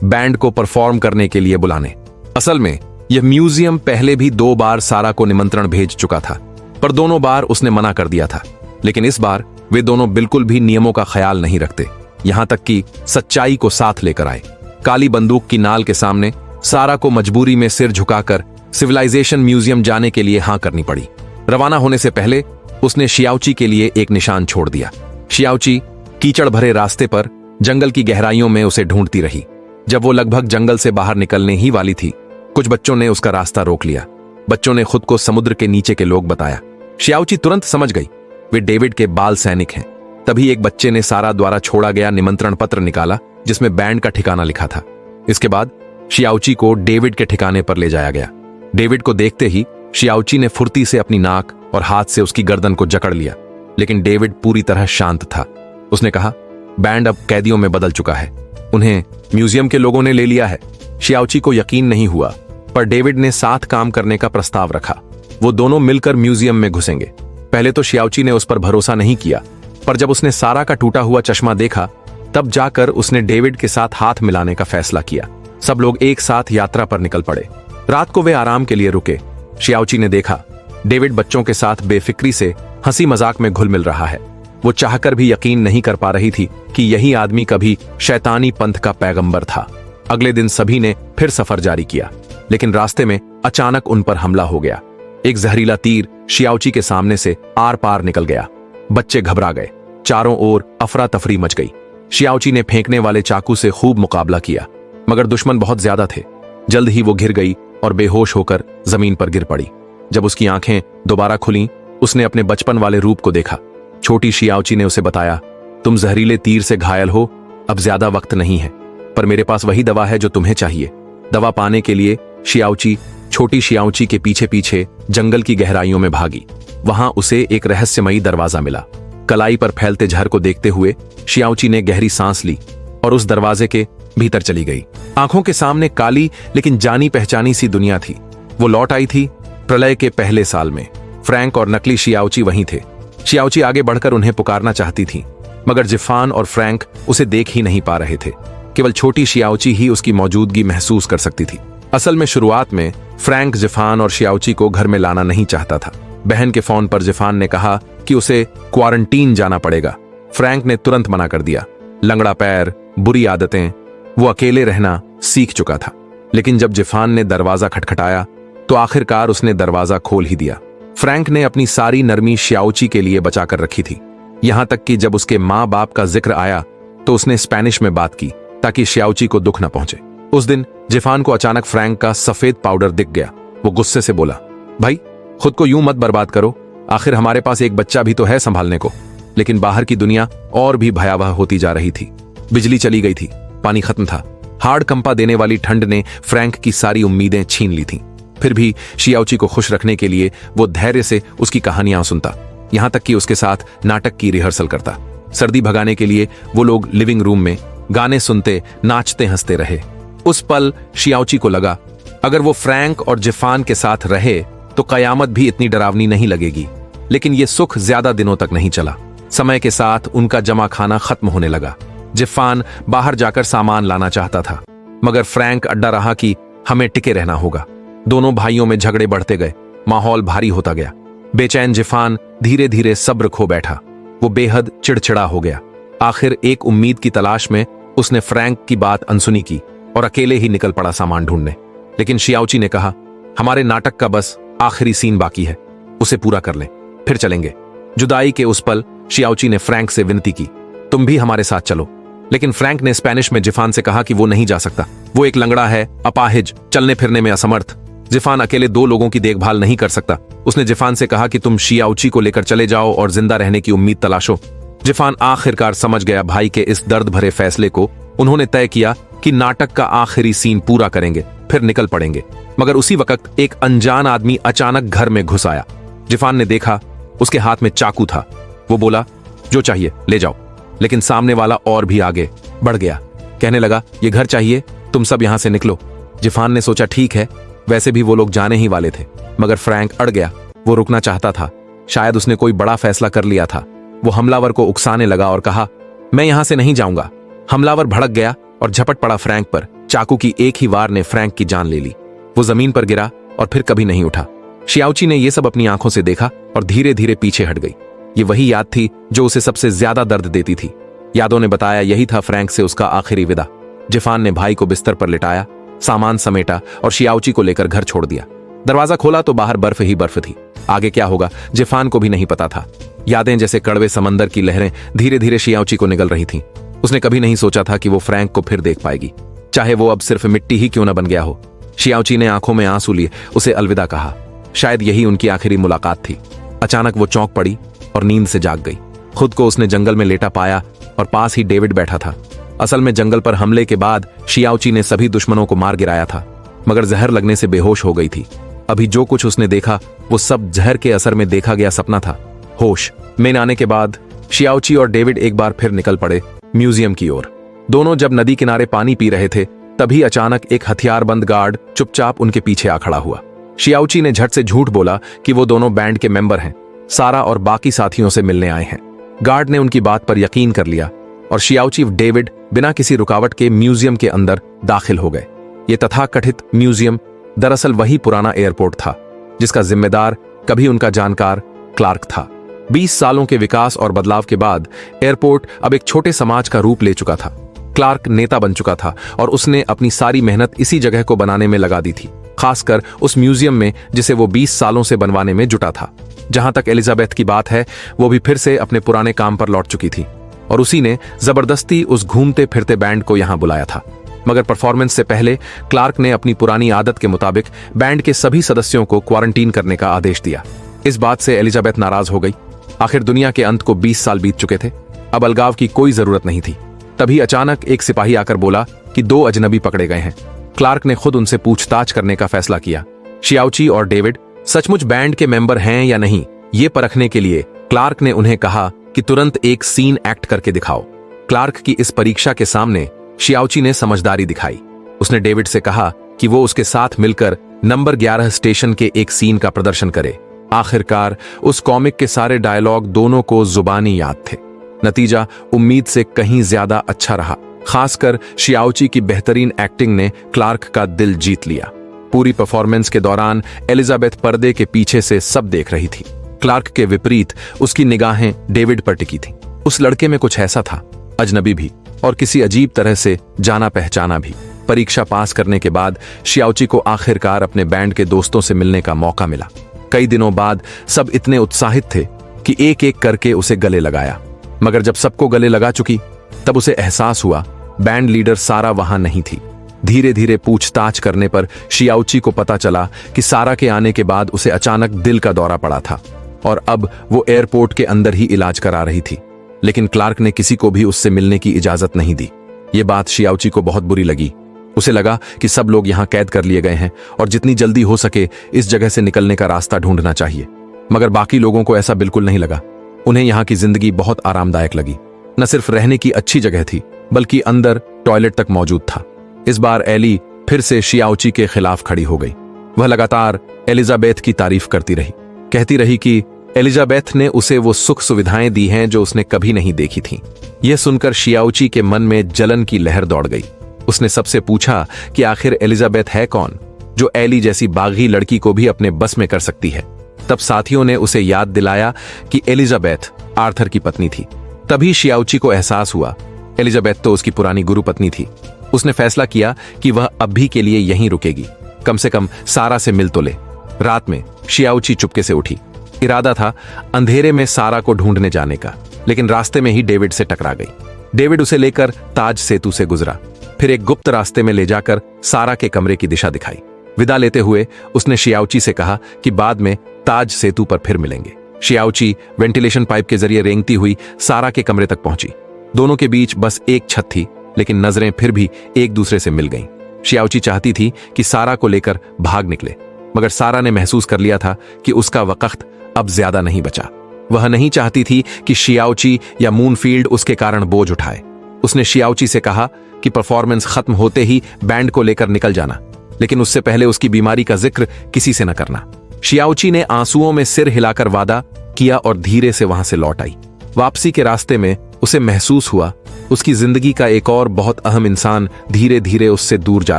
बैंड को परफॉर्म करने के लिए बुलाने। असल में यह म्यूजियम पहले भी 2 बार सारा को निमंत्रण भेज चुका था, पर दोनों बार उसने मना कर दिया था। लेकिन इस बार वे दोनों बिल्कुल भी नियमों का ख्याल नहीं रखते, यहां तक कि सच्चाई को साथ लेकर आए। काली बंदूक की नाल के सामने सारा को मजबूरी में सिर झुकाकर सिविलाइजेशन म्यूजियम जाने के लिए हां करनी पड़ी। रवाना होने से पहले उसने शियाओची के लिए एक निशान छोड़ दिया। शियाओची कीचड़ भरे रास्ते पर जंगल की गहराइयों में उसे ढूंढती रही। जब वो लगभग जंगल से बाहर निकलने ही वाली थी, कुछ बच्चों ने उसका रास्ता रोक लिया। बच्चों ने खुद को समुद्र के नीचे के लोग बताया। शियाओची तुरंत समझ गई वे डेविड के बाल सैनिक हैं। तभी एक बच्चे ने सारा द्वारा छोड़ा गया निमंत्रण पत्र निकाला, जिसमें बैंड का ठिकाना लिखा था। इसके बाद शियाओची को डेविड के ठिकाने पर ले जाया गया। डेविड को देखते ही शियाओची ने फुर्ती से अपनी नाक और हाथ से उसकी गर्दन को जकड़ लिया, लेकिन डेविड पूरी तरह शांत था। उसने कहा, बैंड अब कैदियों में बदल चुका है, उन्हें म्यूजियम के लोगों ने ले लिया है। शियाओची को यकीन नहीं हुआ, पर डेविड ने साथ काम करने का प्रस्ताव रखा। वो दोनों मिलकर म्यूजियम में घुसेंगे। पहले तो शियाओची ने उस पर भरोसा नहीं किया, पर जब उसने सारा का टूटा हुआ चश्मा देखा, तब जाकर उसने डेविड के साथ हाथ मिलाने का फैसला किया। सब लोग एक साथ यात्रा पर निकल पड़े। रात को वे आराम के लिए रुके। शियाओची ने देखा डेविड बच्चों के साथ बेफिक्री से हंसी मजाक में घुल मिल रहा है। वो चाहकर भी यकीन नहीं कर पा रही थी कि यही आदमी कभी शैतानी पंथ का पैगंबर था। अगले दिन सभी ने फिर सफर जारी किया, लेकिन रास्ते में अचानक उन पर हमला हो गया। एक जहरीला तीर शियाओची के सामने से आर पार निकल गया। बच्चे घबरा गए। चारों ओर अफरा तफरी मच गई। शियाओची ने फेंकने वाले चाकू से खूब मुकाबला किया, मगर दुश्मन बहुत ज्यादा थे। जल्द ही वो गिर गई और बेहोश होकर जमीन पर गिर पड़ी। जब उसकी आंखें दोबारा खुलीं, उसने अपने बचपन वाले रूप को देखा। छोटी शियाओची ने उसे बताया, तुम जहरीले तीर से घायल हो, अब ज्यादा वक्त नहीं है, पर मेरे पास वही दवा है जो तुम्हें चाहिए। दवा पाने के लिए शियाओची छोटी शियाओची के पीछे पीछे जंगल की गहराइयों में भागी। वहां उसे एक रहस्यमयी दरवाजा मिला। कलाई पर फैलते झर को देखते हुए शियाओची ने गहरी सांस ली और उस दरवाजे के भीतर चली गई। आंखों के सामने काली लेकिन जानी पहचानी सी दुनिया थी। वो लौट आई थी प्रलय के पहले साल में। फ्रैंक और नकली शियाओची वहीं थे। शियाओची आगे बढ़कर उन्हें पुकारना चाहती थी, मगर जिफान और फ्रैंक उसे देख ही नहीं पा रहे थे। केवल छोटी शियाओची ही उसकी मौजूदगी महसूस कर सकती थी। असल में शुरुआत में फ्रैंक जिफान और शियाओची को घर में लाना नहीं चाहता था। बहन के फोन पर जिफान ने कहा कि उसे क्वारंटीन जाना पड़ेगा। फ्रैंक ने तुरंत मना कर दिया। लंगड़ा पैर, बुरी आदतें, वो अकेले रहना सीख चुका था। लेकिन जब जिफान ने दरवाजा खटखटाया तो आखिरकार उसने दरवाजा खोल ही दिया। फ्रैंक ने अपनी सारी नरमी शियाओची के लिए बचा कर रखी थी। यहां तक कि जब उसके माँ बाप का जिक्र आया तो उसने स्पेनिश में बात की ताकि शियाओची को दुख न पहुंचे। उस दिन जिफान को अचानक फ्रैंक का सफेद पाउडर दिख गया। वो गुस्से से बोला, भाई खुद को यूं मत बर्बाद करो, आखिर हमारे पास एक बच्चा भी तो है संभालने को। लेकिन बाहर की दुनिया और भी भयावह होती जा रही थी। बिजली चली गई थी, पानी खत्म था। हार्ड कंपा देने वाली ठंड ने फ्रैंक की सारी उम्मीदें छीन ली थीं। फिर भी शियाओची को खुश रखने के लिए वो धैर्य से उसकी कहानियां सुनता, यहां तक कि उसके साथ नाटक की रिहर्सल करता। सर्दी भगाने के लिए वो लोग लिविंग रूम में गाने सुनते, नाचते हंसते रहे। उस पल शियाओची को लगा, अगर वो फ्रैंक और जिफान के साथ रहे तो कयामत भी इतनी डरावनी नहीं लगेगी। लेकिन ये सुख ज्यादा दिनों तक नहीं चला। समय के साथ उनका जमा खाना खत्म होने लगा। जिफान बाहर जाकर सामान लाना चाहता था, मगर फ्रैंक अड्डा रहा कि हमें टिके रहना होगा। दोनों भाइयों में झगड़े बढ़ते गए। माहौल भारी होता गया। बेचैन जिफान धीरे धीरे सब्र खो बैठा। वो बेहद चिड़चिड़ा हो गया। आखिर एक उम्मीद की तलाश में उसने फ्रैंक की बात अनसुनी की। और अकेले ही निकल पड़ा सामान ढूंढने। लेकिन शियाओची ने कहा, हमारे नाटक का बस आखिरी सीन बाकी है, उसे पूरा कर लें, फिर चलेंगे। जुदाई के उस पल शियाओची ने फ्रैंक से विनती की, तुम भी हमारे साथ चलो। लेकिन फ्रैंक ने स्पेनिश में जिफान से कहा कि वो नहीं जा सकता, वो एक लंगड़ा है, अपाहिज, चलने फिरने में असमर्थ। जिफान अकेले 2 लोगों की देखभाल नहीं कर सकता। उसने जिफान से कहा कि तुम शियाओची को लेकर चले जाओ और जिंदा रहने की उम्मीद तलाशो। जिफान आखिरकार समझ गया भाई के इस दर्द भरे फैसले को। उन्होंने तय किया कि नाटक का आखिरी सीन पूरा करेंगे, फिर निकल पड़ेंगे। मगर उसी वक्त एक अनजान आदमी अचानक घर में घुस आया। जिफान ने देखा, उसके हाथ में चाकू था। वो बोला, जो चाहिए ले जाओ। लेकिन सामने वाला और भी आगे बढ़ गया, कहने लगा, ये घर चाहिए, तुम सब यहां से निकलो। जिफान ने सोचा, ठीक है, वैसे भी वो लोग जाने ही वाले थे। मगर फ्रैंक अड़ गया। वो रुकना चाहता था, शायद उसने कोई बड़ा फैसला कर लिया था। वो हमलावर को उकसाने लगा और कहा, मैं यहां से नहीं जाऊंगा। हमलावर भड़क गया और झपट पड़ा फ्रैंक पर। चाकू की एक ही वार ने फ्रैंक की जान ले ली। वो जमीन पर गिरा और फिर कभी नहीं उठा। शियाओची ने यह सब अपनी आंखों से देखा और धीरे धीरे पीछे हट गई। ये वही याद थी जो उसे सबसे ज्यादा दर्द देती थी। यादों ने बताया यही था फ्रैंक से उसका आखिरी विदा। जिफान ने भाई को बिस्तर पर लिटाया, सामान समेटा और शियाओची को लेकर घर छोड़ दिया। दरवाजा खोला तो बाहर बर्फ ही बर्फ थी। आगे क्या होगा जिफान को भी नहीं पता था। यादें जैसे कड़वे समंदर की लहरें धीरे धीरे शियाओची को निगल रही थीं। उसने कभी नहीं सोचा था कि वो फ्रैंक को फिर देख पाएगी, चाहे वो अब सिर्फ मिट्टी ही क्यों न बन गया हो। शियाओची ने आंखों में आंसू लिए उसे अलविदा कहा। शायद यही उनकी आखिरी मुलाकात थी। अचानक वो चौंक पड़ी और नींद से जाग गई। खुद को उसने जंगल में लेटा पाया और पास ही डेविड बैठा था। असल में जंगल पर हमले के बाद शियाओची ने सभी दुश्मनों को मार गिराया था, मगर जहर लगने से बेहोश हो गई थी। अभी जो कुछ उसने देखा वो सब जहर के असर में देखा गया सपना था। होश में आने के बाद शियाओची और डेविड एक बार फिर निकल पड़े म्यूजियम की ओर। दोनों जब नदी किनारे पानी पी रहे थे तभी अचानक एक हथियारबंद गार्ड चुपचाप उनके पीछे आ खड़ा हुआ। शियाओची ने झट से झूठ बोला कि वो दोनों बैंड के मेंबर हैं, सारा और बाकी साथियों से मिलने आए हैं। गार्ड ने उनकी बात पर यकीन कर लिया और शियाओची डेविड बिना किसी रुकावट के म्यूजियम के अंदर दाखिल हो गए। ये तथाकथित म्यूजियम दरअसल वही पुराना एयरपोर्ट था जिसका जिम्मेदार कभी उनका जानकार क्लार्क था। 20 सालों के विकास और बदलाव के बाद एयरपोर्ट अब एक छोटे समाज का रूप ले चुका था। क्लार्क नेता बन चुका था और उसने अपनी सारी मेहनत इसी जगह को बनाने में लगा दी थी, खासकर उस म्यूजियम में जिसे वो 20 सालों से बनवाने में जुटा था। जहां तक एलिजाबेथ की बात है, वो भी फिर से अपने पुराने काम पर लौट चुकी थी और उसी ने जबरदस्ती उस घूमते फिरते बैंड को यहां बुलाया था। मगर परफॉर्मेंस से पहले क्लार्क ने अपनी पुरानी आदत के मुताबिक बैंड के सभी सदस्यों को क्वारंटीन करने का आदेश दिया। इस बात से एलिजाबेथ नाराज हो गई। आखिर दुनिया के अंत को 20 साल बीत चुके थे, अब अलगाव की कोई जरूरत नहीं थी। तभी अचानक एक सिपाही आकर बोला कि 2 अजनबी पकड़े गए हैं। क्लार्क ने खुद उनसे पूछताछ करने का फैसला किया। शियाओची और डेविड सचमुच बैंड के मेंबर हैं या नहीं, ये परखने के लिए क्लार्क ने उन्हें कहा कि तुरंत एक सीन एक्ट करके दिखाओ। क्लार्क की इस परीक्षा के सामने शियाओची ने समझदारी दिखाई। उसने डेविड से कहा कि वो उसके साथ मिलकर नंबर 11 स्टेशन के एक सीन का प्रदर्शन करे। आखिरकार उस कॉमिक के सारे डायलॉग दोनों को जुबानी याद थे। नतीजा उम्मीद से कहीं ज्यादा अच्छा रहा। खासकर शियाओची की बेहतरीन एक्टिंग ने क्लार्क का दिल जीत लिया। पूरी परफॉर्मेंस के दौरान एलिजाबेथ पर्दे के पीछे से सब देख रही थी। क्लार्क के विपरीत उसकी निगाहें डेविड पर टिकी थीं। उस लड़के में कुछ ऐसा था, अजनबी भी और किसी अजीब तरह से जाना पहचाना भी। परीक्षा पास करने के बाद शियाओची को आखिरकार अपने बैंड के दोस्तों से मिलने का मौका मिला। कई दिनों बाद सब इतने उत्साहित थे कि एक एक करके उसे गले लगाया। मगर जब सबको गले लगा चुकी तब उसे एहसास हुआ बैंड लीडर सारा वहां नहीं थी। धीरे धीरे पूछताछ करने पर शियाओची को पता चला कि सारा के आने के बाद उसे अचानक दिल का दौरा पड़ा था और अब वो एयरपोर्ट के अंदर ही इलाज करा रही थी। लेकिन क्लार्क ने किसी को भी उससे मिलने की इजाजत नहीं दी। ये बात शियाओची को बहुत बुरी लगी। उसे लगा कि सब लोग यहां कैद कर लिए गए हैं और जितनी जल्दी हो सके इस जगह से निकलने का रास्ता ढूंढना चाहिए। मगर बाकी लोगों को ऐसा बिल्कुल नहीं लगा। उन्हें यहां की जिंदगी बहुत आरामदायक लगी। न सिर्फ रहने की अच्छी जगह थी बल्कि अंदर टॉयलेट तक मौजूद था। इस बार एली फिर से शियाओची के खिलाफ खड़ी हो गई। वह लगातार एलिजाबेथ की तारीफ करती रही, कहती रही कि एलिजाबेथ ने उसे वो सुख सुविधाएं दी हैं जो उसने कभी नहीं देखी थीं। यह सुनकर शियाओची के मन में जलन की लहर दौड़ गई। उसने सबसे पूछा कि आखिर एलिजाबेथ है कौन जो एली जैसी बागी लड़की को भी अपने बस में कर सकती है। तब साथियों ने उसे याद दिलाया कि एलिजाबेथ आर्थर की पत्नी थी। तभी शियाओची को एहसास हुआ एलिजाबेथ तो उसकी पुरानी गुरु पत्नी थी। उसने फैसला किया कि वह अभी के लिए यहीं रुकेगी, कम से कम सारा से मिल तो ले। रात में शियाओची चुपके से उठी। इरादा था अंधेरे में सारा को ढूंढने जाने का, लेकिन रास्ते में ही डेविड से टकरा गई। डेविड उसे लेकर ताज सेतु से गुजरा, फिर एक गुप्त रास्ते में ले जाकर सारा के कमरे की दिशा दिखाई। विदा लेते हुए उसने शियाओची से कहा कि बाद में ताज सेतु पर फिर मिलेंगे। शियाओची वेंटिलेशन पाइप के जरिए रेंगती हुई सारा के कमरे तक पहुंची। दोनों के बीच बस एक छत थी, लेकिन नजरें फिर भी एक दूसरे से मिल गईं। शियाओची चाहती थी कि सारा को लेकर भाग निकले, मगर सारा ने महसूस कर लिया था कि उसका वक्त अब ज्यादा नहीं बचा। वह नहीं चाहती थी कि शियाओची या मूनफील्ड उसके कारण बोझ उठाए। उसने शियाओची से कहा कि परफॉर्मेंस खत्म होते ही बैंड को लेकर निकल जाना, लेकिन उससे पहले उसकी बीमारी का जिक्र किसी से न करना। शियाओची ने आंसुओं में सिर हिलाकर वादा किया और धीरे से वहां से लौट आई। वापसी के रास्ते में उसे महसूस हुआ उसकी जिंदगी का एक और बहुत अहम इंसान धीरे धीरे उससे दूर जा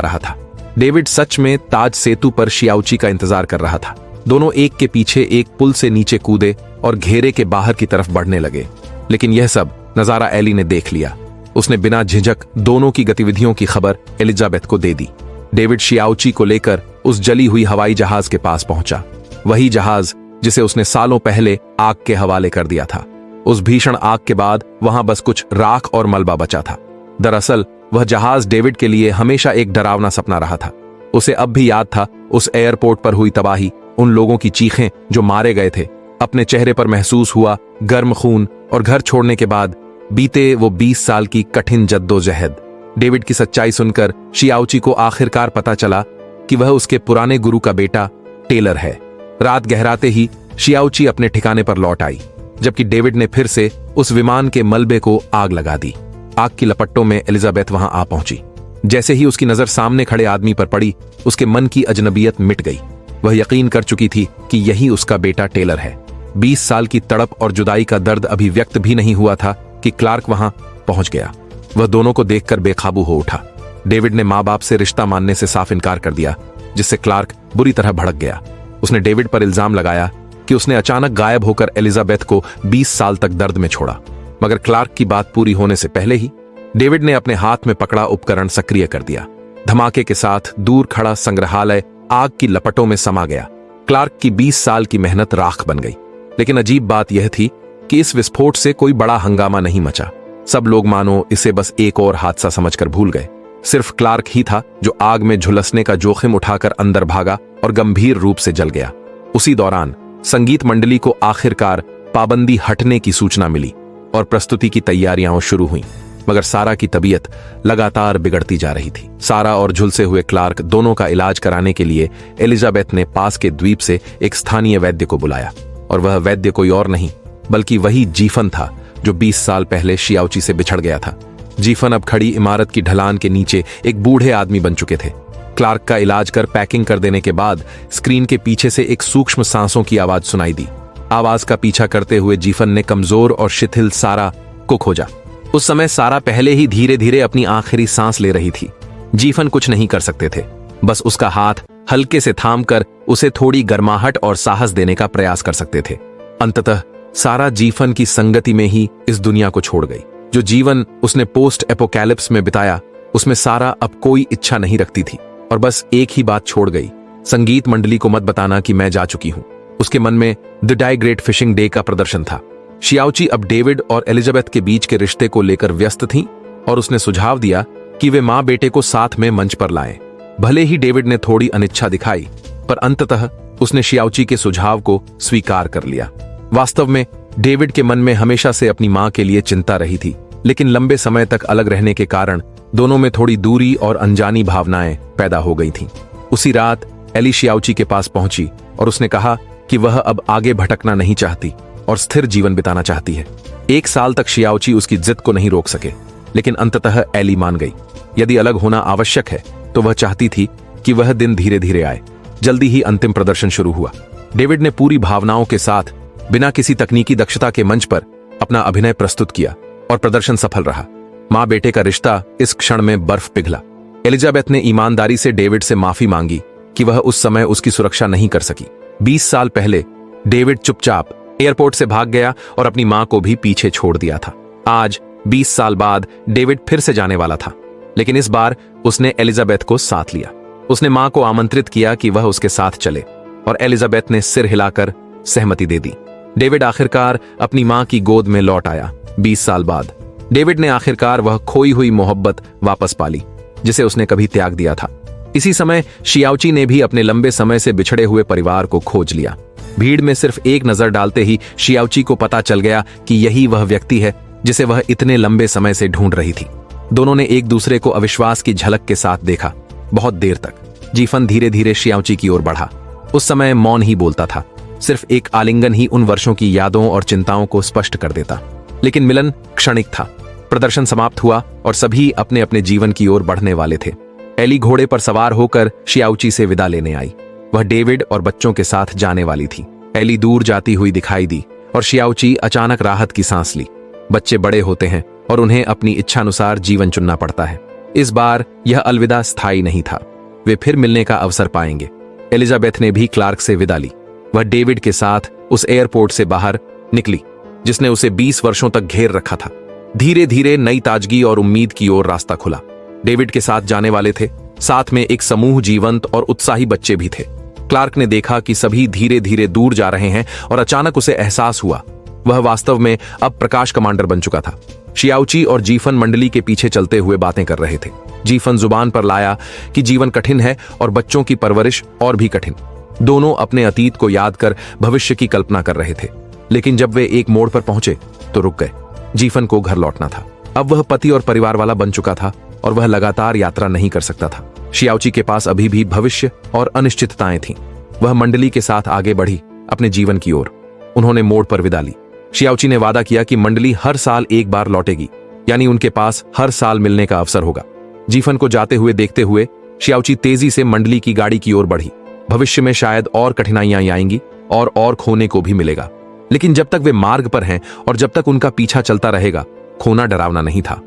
रहा था। डेविड सच में ताज सेतु पर शियाओची का इंतजार कर रहा था। दोनों एक के पीछे एक पुल से नीचे कूदे और घेरे के बाहर की तरफ बढ़ने लगे, लेकिन यह सब नजारा एली ने देख लिया। उसने बिना झिझक दोनों की गतिविधियों की खबर एलिजाबेथ को दे दी। डेविड शियाओची को लेकर उस जली हुई हवाई जहाज के पास पहुंचा, वही जहाज जिसे उसने सालों पहले आग के हवाले कर दिया था। उस भीषण आग के बाद वहां बस कुछ राख और मलबा बचा था। दरअसल वह जहाज डेविड के लिए हमेशा एक डरावना सपना रहा था। उसे अब भी याद था उस एयरपोर्ट पर हुई तबाही, उन लोगों की चीखें जो मारे गए थे। अपने चेहरे पर महसूस हुआ गर्म खून, और घर छोड़ने के बाद बीते वो 20 साल की कठिन जद्दोजहद। डेविड की सच्चाई सुनकर शियाओची को आखिरकार पता चला कि वह उसके पुराने गुरु का बेटा टेलर है। रात गहराते ही शियाओची अपने ठिकाने पर लौट आई, जबकि डेविड ने फिर से उस विमान के मलबे को आग लगा दी। आग की लपटों में एलिजाबेथ वहां आ पहुंची। जैसे ही उसकी नजर सामने खड़े आदमी पर पड़ी, उसके मन की अजनबियत मिट गई। वह यकीन कर चुकी थी कि यही उसका बेटा टेलर है। 20 साल की तड़प और जुदाई का दर्द अभी व्यक्त भी नहीं हुआ था कि क्लार्क वहां पहुंच गया। वह दोनों को देखकर बेकाबू हो उठा। डेविड ने माँ बाप से रिश्ता मानने से साफ इनकार कर दिया, जिससे क्लार्क बुरी तरह भड़क गया। उसने डेविड पर इल्जाम लगाया कि उसने अचानक गायब होकर एलिजाबेथ को 20 साल तक दर्द में छोड़ा, मगर क्लार्क की बात पूरी होने से पहले ही डेविड ने अपने हाथ में पकड़ा उपकरण सक्रिय कर दिया। धमाके के साथ दूर खड़ा संग्रहालय आग की लपटों में समा गया। क्लार्क की 20 साल की मेहनत राख बन गई। लेकिन अजीब बात यह थी कि इस विस्फोट से कोई बड़ा हंगामा नहीं मचा। सब लोग मानो इसे बस एक और हादसा समझकर भूल गए। सिर्फ क्लार्क ही था जो आग में झुलसने का जोखिम उठाकर अंदर भागा और गंभीर रूप से जल गया। उसी दौरान संगीत मंडली को आखिरकार पाबंदी हटने की सूचना मिली और प्रस्तुति की तैयारियां शुरू हुईं, मगर सारा की तबीयत लगातार बिगड़ती जा रही थी। सारा और झुलसे हुए क्लार्क दोनों का इलाज कराने के लिए एलिजाबेथ ने पास के द्वीप से एक स्थानीय वैद्य को बुलाया, और वह वैद्य कोई और नहीं बल्कि वही जीफन था जो 20 साल पहले शियाओची से बिछड़ गया था। जीफन अब खड़ी इमारत की ढलान के नीचे एक बूढ़े आदमी बन चुके थे। क्लार्क का इलाज कर पैकिंग कर देने के बाद स्क्रीन के पीछे से एक सूक्ष्म सांसों की आवाज सुनाई दी। आवाज का पीछा करते हुए जीफन ने कमजोर और शिथिल सारा को खोजा। उस समय सारा पहले ही धीरे धीरे अपनी आखिरी सांस ले रही थी। जीफन कुछ नहीं कर सकते थे, बस उसका हाथ हल्के से थामकर उसे थोड़ी गर्माहट और साहस देने का प्रयास कर सकते थे। अंततः सारा जीफन की संगति में ही इस दुनिया को छोड़ गई। जो जीवन उसने पोस्ट एपोकैलिप्स में बिताया, उसमें सारा अब कोई इच्छा नहीं रखती थी और बस एक ही बात छोड़ गई, संगीत मंडली को मत बताना कि मैं जा चुकी हूं। उसके मन में the die great fishing day का प्रदर्शन था। शियाओची अब डेविड और एलिजाबेथ के बीच के रिश्ते को लेकर व्यस्त थीं और उसने सुझाव दिया कि वे मां बेटे को साथ में मंच पर लाएं। भले ही डेविड ने थोड़ी अनिच्छा दिखाई, पर अंततः उसने शियाओची के सुझाव को स्वीकार कर लिया। वास्तव में डेविड के मन में हमेशा से अपनी मां के लिए चिंता रही थी, लेकिन लंबे समय तक अलग रहने के कारण दोनों में थोड़ी दूरी और अनजानी भावनाएं पैदा हो गई थीं। उसी रात एली शियाओची के पास पहुंची और उसने कहा कि वह अब आगे भटकना नहीं चाहती और स्थिर जीवन बिताना चाहती है। 1 साल तक शियाओची उसकी जिद को नहीं रोक सके, लेकिन अंततः एली मान गई। यदि अलग होना आवश्यक है तो वह चाहती थी कि वह दिन धीरे धीरे आए। जल्दी ही अंतिम प्रदर्शन शुरू हुआ। डेविड ने पूरी भावनाओं के साथ बिना किसी तकनीकी दक्षता के मंच पर अपना अभिनय प्रस्तुत किया और प्रदर्शन सफल रहा। मां बेटे का रिश्ता इस क्षण में बर्फ पिघला। एलिजाबेथ ने ईमानदारी से डेविड से माफी मांगी कि वह उस समय उसकी सुरक्षा नहीं कर सकी। 20 साल पहले डेविड चुपचाप एयरपोर्ट से भाग गया और अपनी मां को भी पीछे छोड़ दिया था। आज 20 साल बाद डेविड फिर से जाने वाला था, लेकिन इस बार उसने एलिजाबेथ को साथ लिया। उसने मां को आमंत्रित किया कि वह उसके साथ चले और एलिजाबेथ ने सिर हिलाकर सहमति दे दी। डेविड आखिरकार अपनी मां की गोद में लौट आया। 20 साल बाद डेविड ने आखिरकार वह खोई हुई मोहब्बत वापस पाली जिसे उसने कभी त्याग दिया था। इसी समय शियाओची ने भी अपने लंबे समय से बिछड़े हुए परिवार को खोज लिया। भीड़ में सिर्फ एक नजर डालते ही शियाओची को पता चल गया कि यही वह व्यक्ति है जिसे वह इतने लंबे समय से ढूंढ रही थी। दोनों ने एक दूसरे को अविश्वास की झलक के साथ देखा। बहुत देर तक जीफन धीरे धीरे शियाओची की ओर बढ़ा। उस समय मौन ही बोलता था। सिर्फ एक आलिंगन ही उन वर्षों की यादों और चिंताओं को स्पष्ट कर देता। लेकिन मिलन क्षणिक था। प्रदर्शन समाप्त हुआ और सभी अपने अपने जीवन की ओर बढ़ने वाले थे। एली घोड़े पर सवार होकर शियाओची से विदा लेने आई। वह डेविड और बच्चों के साथ जाने वाली थी। एली दूर जाती हुई दिखाई दी और शियाओची अचानक राहत की सांस ली। बच्चे बड़े होते हैं और उन्हें अपनी इच्छानुसार जीवन चुनना पड़ता है। इस बार यह अलविदा स्थायी नहीं था। वे फिर मिलने का अवसर पाएंगे। एलिजाबेथ ने भी क्लार्क से विदा ली। वह डेविड के साथ उस एयरपोर्ट से बाहर निकली जिसने उसे 20 वर्षों तक घेर रखा था। धीरे धीरे नई ताजगी और उम्मीद की ओर रास्ता खुला। डेविड के साथ जाने वाले थे, साथ में एक समूह जीवंत और उत्साही बच्चे भी थे। क्लार्क ने देखा कि सभी धीरे धीरे दूर जा रहे हैं और अचानक उसे एहसास हुआ वह वास्तव में अब प्रकाश कमांडर बन चुका था। शियाओची और जीफन मंडली के पीछे चलते हुए बातें कर रहे थे। जीफन जुबान पर लाया कि जीवन कठिन है और बच्चों की परवरिश और भी कठिन। दोनों अपने अतीत को याद कर भविष्य की कल्पना कर रहे थे। लेकिन जब वे एक मोड़ पर पहुंचे तो रुक गए। जीफन को घर लौटना था। अब वह पति और परिवार वाला बन चुका था और वह लगातार यात्रा नहीं कर सकता था। शियाओची के पास अभी भी भविष्य और अनिश्चितताएं थीं। वह मंडली के साथ आगे बढ़ी अपने जीवन की ओर। उन्होंने मोड़ पर विदा ली। शियाओची ने वादा किया कि मंडली हर साल एक बार लौटेगी, यानी उनके पास हर साल मिलने का अवसर होगा। जीफन को जाते हुए देखते हुए शियाओची तेजी से मंडली की गाड़ी की ओर बढ़ी। भविष्य में शायद और कठिनाइयां आएंगी और खोने को भी मिलेगा, लेकिन जब तक वे मार्ग पर हैं और जब तक उनका पीछा चलता रहेगा, खोना डरावना नहीं था।